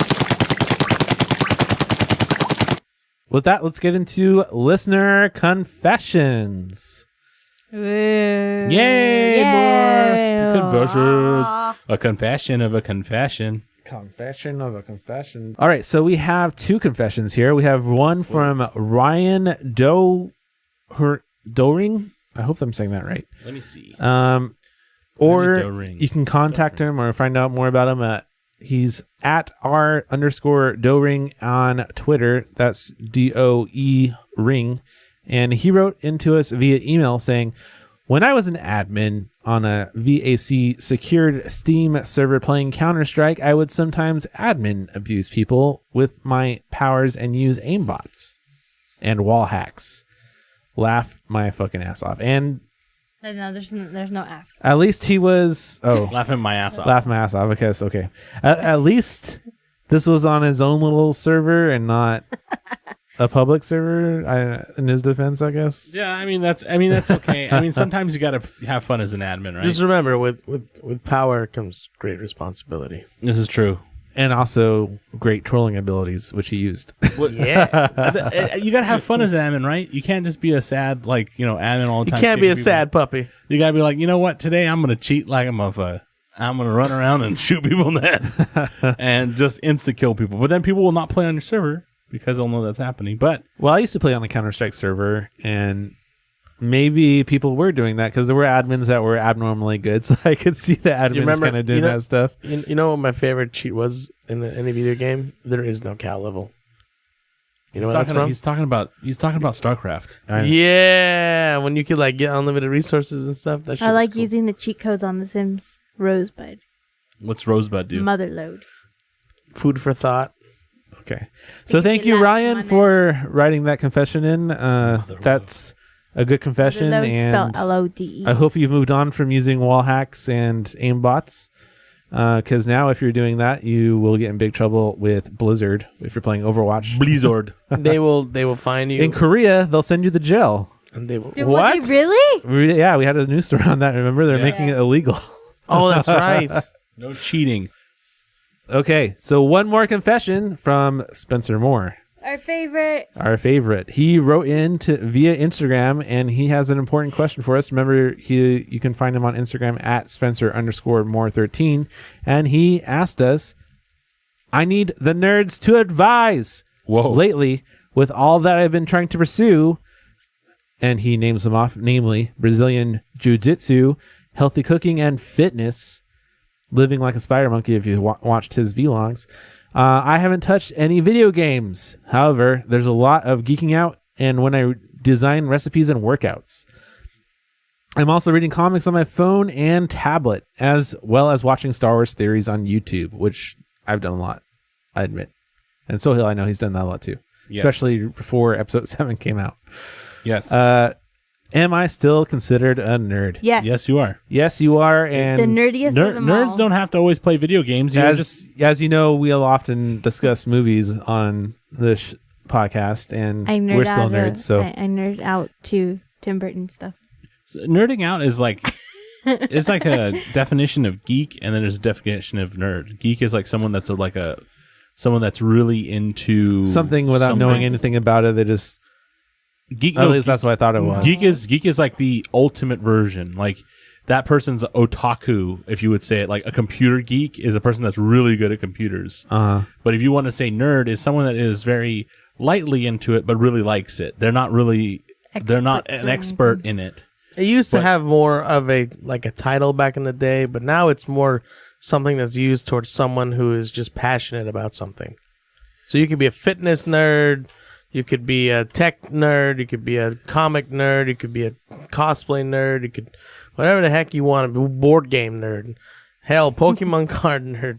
Speaker 1: With that, let's get into listener confessions.
Speaker 2: Yay, boys! Confessions. A confession of a confession.
Speaker 1: Confession of a confession. All right, so we have 2 confessions here. We have one from Ryan Doehring. I hope I'm saying that right.
Speaker 2: Let me see.
Speaker 1: Or
Speaker 2: Doehring.
Speaker 1: you can contact him or find out more about him at he's at @r_Doehring on Twitter. That's DOE ring. And he wrote into us via email saying, when I was an admin on a VAC secured Steam server playing Counter-Strike, I would sometimes admin abuse people with my powers and use aimbots and wall hacks. Laugh my fucking ass off. And
Speaker 3: No, there's no F.
Speaker 1: at least he was... Oh,
Speaker 2: Laughing my ass off.
Speaker 1: laugh my ass off. Okay, so okay. At least this was on his own little server and not a public server. In his defense, I guess.
Speaker 2: Yeah, I mean that's okay. I mean sometimes you gotta have fun as an admin, right?
Speaker 4: Just remember, with power comes great responsibility.
Speaker 2: This is true.
Speaker 1: And also great trolling abilities, which he used.
Speaker 4: Yeah.
Speaker 2: You gotta have fun as an admin, right? You can't just be a sad admin all the
Speaker 4: You
Speaker 2: time.
Speaker 4: can't be
Speaker 2: kicking
Speaker 4: a
Speaker 2: people.
Speaker 4: sad puppy.
Speaker 2: You gotta be like, you know what? Today I'm gonna cheat like a motherfucker. I'm gonna run around and shoot people in the head and just insta kill people. But then people will not play on your server because they'll know that's happening. But
Speaker 1: Well, I used to play on the Counter-Strike server, and maybe people were doing that because there were admins that were abnormally good. So I could see the admins kind of doing that stuff.
Speaker 4: You know what my favorite cheat was in any video game? There is no cow level. You know what that's from?
Speaker 2: He's talking about StarCraft.
Speaker 4: Yeah, when you could like get unlimited resources and stuff. That shit
Speaker 3: I like
Speaker 4: was cool.
Speaker 3: using the cheat codes on The Sims. Rosebud.
Speaker 2: What's Rosebud do?
Speaker 3: Motherload.
Speaker 4: Food for thought.
Speaker 1: Okay. So thank you, Ryan, for writing that confession in. That's a good confession.
Speaker 3: Motherload
Speaker 1: And
Speaker 3: spelled L-O-D-E.
Speaker 1: I hope you've moved on from using wall hacks and aimbots. Because now if you're doing that, you will get in big trouble with Blizzard if you're playing Overwatch.
Speaker 2: Blizzard.
Speaker 4: They will find you.
Speaker 1: In Korea, they'll send you to jail.
Speaker 4: And they will.
Speaker 3: Dude,
Speaker 4: What?
Speaker 3: Really?
Speaker 1: Yeah, we had a news story on that. Remember? They're making it illegal.
Speaker 4: Oh, that's right.
Speaker 2: No cheating.
Speaker 1: Okay, so one more confession from Spencer Moore.
Speaker 3: Our favorite.
Speaker 1: He wrote in via Instagram, and he has an important question for us. Remember, you can find him on Instagram at Spencer_Moore13, and he asked us, I need the nerds to advise.
Speaker 2: Whoa.
Speaker 1: Lately, with all that I've been trying to pursue, and he names them off, namely Brazilian Jiu-Jitsu, healthy cooking, and fitness, living like a spider monkey if you watched his vlogs. I haven't touched any video games. However, there's a lot of geeking out and when I design recipes and workouts. I'm also reading comics on my phone and tablet, as well as watching Star Wars theories on YouTube, which I've done a lot, I admit. And Sohail, I know he's done that a lot too, especially before Episode 7 came out.
Speaker 2: Yes.
Speaker 1: Am I still considered a nerd?
Speaker 3: Yes.
Speaker 2: Yes, you are.
Speaker 1: Yes, you are. And
Speaker 3: the nerdiest of them
Speaker 2: nerds
Speaker 3: all.
Speaker 2: don't have to always play video games.
Speaker 1: As you know, we'll often discuss movies on this podcast, and we're still nerds. So
Speaker 3: I nerd out to Tim Burton stuff.
Speaker 2: Nerding out is like it's like a definition of geek, and then there's a definition of nerd. Geek is like someone that's someone that's really into
Speaker 1: something without knowing anything about it. They just
Speaker 2: geek.
Speaker 1: At least that's what I thought it was.
Speaker 2: Geek is like the ultimate version. Like that person's otaku, if you would say it. Like a computer geek is a person that's really good at computers. But if you want to say nerd, is someone that is very lightly into it, but really likes it. They're not an expert in it.
Speaker 4: It used to have more of a title back in the day, but now it's more something that's used towards someone who is just passionate about something. So you could be a fitness nerd, you could be a tech nerd, you could be a comic nerd, you could be a cosplay nerd, you could whatever the heck you want to be, board game nerd. Hell, Pokemon card nerd.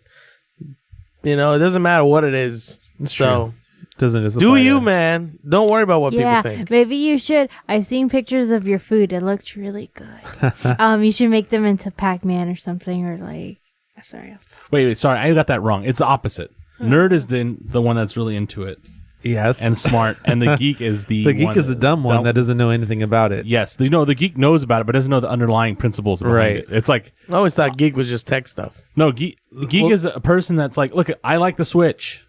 Speaker 4: You know, it doesn't matter what it is. So do you, man. Don't worry about what people think.
Speaker 3: Maybe you should. I've seen pictures of your food. It looks really good. You should make them into Pac-Man or something, or sorry.
Speaker 2: Wait, sorry, I got that wrong. It's the opposite. Nerd is the one that's really into it.
Speaker 1: Yes.
Speaker 2: And smart. And the geek is the
Speaker 1: geek is the dumb one that doesn't know anything about it.
Speaker 2: Yes. The geek knows about it, but doesn't know the underlying principles behind it. It's like...
Speaker 4: I always thought geek was just tech stuff.
Speaker 2: No, geek is a person that's like, look, I like the Switch.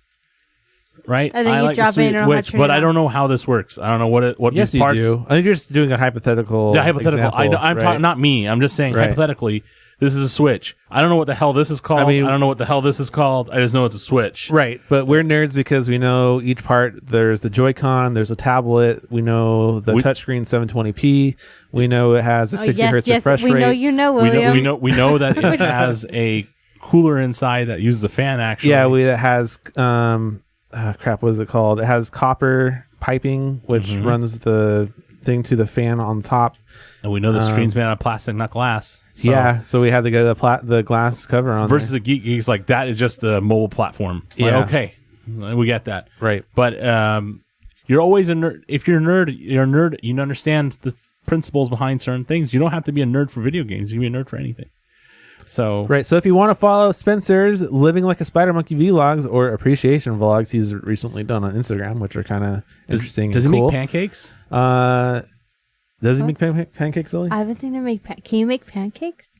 Speaker 2: Right?
Speaker 3: And then
Speaker 2: I
Speaker 3: you
Speaker 2: like
Speaker 3: drop
Speaker 2: the
Speaker 3: it in and
Speaker 2: Switch, but I don't know how this works. I don't know what
Speaker 1: yes,
Speaker 2: these parts...
Speaker 1: you do. I think you're just doing a hypothetical
Speaker 2: hypothetical. I'm talking, not me. I'm just saying hypothetically... This is a Switch. I don't know what the hell this is called. I don't know what the hell this is called. I just know it's a Switch.
Speaker 1: Right. But we're nerds because we know each part. There's the Joy-Con. There's a tablet. We know the touchscreen 720p. We know it has a 60 hertz refresh rate.
Speaker 3: We know you know, William.
Speaker 2: We know that it has a cooler inside that uses a fan, actually.
Speaker 1: Yeah, it has, what is it called? It has copper piping, which runs the thing to the fan on top.
Speaker 2: And we know the screen's made out of plastic, not glass. So.
Speaker 1: Yeah, so we had to get the glass cover on
Speaker 2: versus
Speaker 1: there.
Speaker 2: a geek's like, that is just a mobile platform. Like, okay, we get that.
Speaker 1: Right.
Speaker 2: But you're always a nerd. If you're a nerd, you understand the principles behind certain things. You don't have to be a nerd for video games. You can be a nerd for anything. So
Speaker 1: right. So if you want to follow Spencer's Living Like a Spider Monkey vlogs or appreciation vlogs he's recently done on Instagram, which are kind of interesting.
Speaker 2: Does
Speaker 1: and
Speaker 2: he
Speaker 1: cool.
Speaker 2: make pancakes?
Speaker 1: Does he make pancakes, Lily?
Speaker 3: I haven't seen him make Can you make pancakes?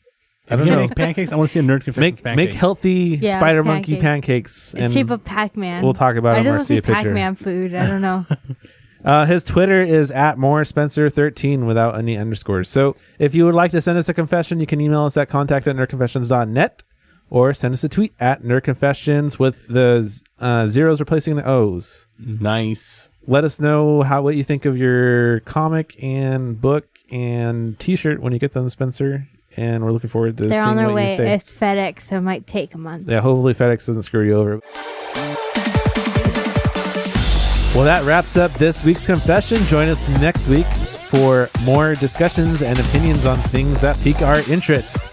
Speaker 2: I don't know. Make pancakes? I want to see a nerd confessions pancake.
Speaker 1: Make healthy spider monkey pancakes.
Speaker 3: In shape of Pac-Man.
Speaker 1: We'll talk about it when we see a picture.
Speaker 3: Pac-Man food. I don't know.
Speaker 1: His Twitter is @morespencer13 without any underscores. So if you would like to send us a confession, you can email us at contact@nerdconfessions.net or send us a tweet @nerdconfessions with the zeros replacing the O's.
Speaker 2: Nice.
Speaker 1: let us know what you think of your comic and book and T-shirt when you get them, Spencer. And we're looking forward to
Speaker 3: They're
Speaker 1: seeing
Speaker 3: on their
Speaker 1: what
Speaker 3: way.
Speaker 1: you say.
Speaker 3: It's FedEx, so it might take a month.
Speaker 1: Yeah, hopefully FedEx doesn't screw you over. Well, that wraps up this week's confession. Join us next week for more discussions and opinions on things that pique our interest.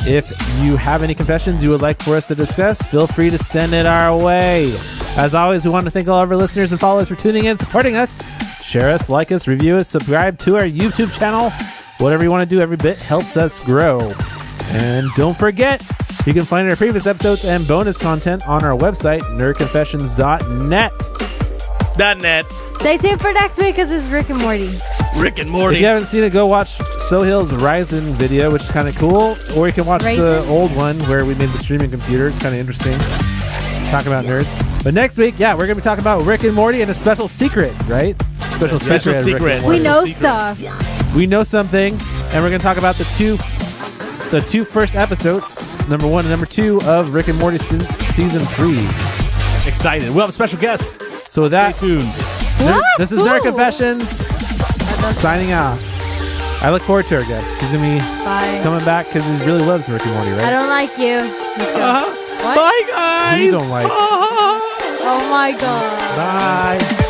Speaker 1: If you have any confessions you would like for us to discuss, feel free to send it our way. As always, we want to thank all of our listeners and followers for tuning in, supporting us. Share us, like us, review us, subscribe to our YouTube channel. Whatever you want to do, every bit helps us grow. And don't forget, you can find our previous episodes and bonus content on our website, nerdconfessions.net.
Speaker 4: .net.
Speaker 3: Stay tuned for next week because it's Rick and Morty.
Speaker 4: Rick and
Speaker 1: If
Speaker 4: Morty.
Speaker 1: you haven't seen it, go watch Sohail's Ryzen video, which is kind of cool. Or you can watch the
Speaker 3: Ryzen?
Speaker 1: old one where we made the streaming computer. It's kind of interesting. Talking about nerds. But next week, yeah, we're going to be talking about Rick and Morty and a special secret, right? Special
Speaker 4: Special
Speaker 1: secret. of Rick and
Speaker 4: secret.
Speaker 1: Morty.
Speaker 3: We know
Speaker 4: secret.
Speaker 3: stuff.
Speaker 1: We know something, and we're going to talk about the two first episodes, number 1 and number 2 of Rick and Morty season 3.
Speaker 2: Excited. We'll have a special guest.
Speaker 1: So with that,
Speaker 2: Stay tuned.
Speaker 1: this is Nerd Confessions signing off. I look forward to our guest. He's going to be
Speaker 3: Bye.
Speaker 1: coming back because he really loves Rick and Morty, right?
Speaker 3: I don't like you. Let's go. What?
Speaker 4: Bye, guys.
Speaker 1: You don't like.
Speaker 3: Oh my god.
Speaker 1: Bye.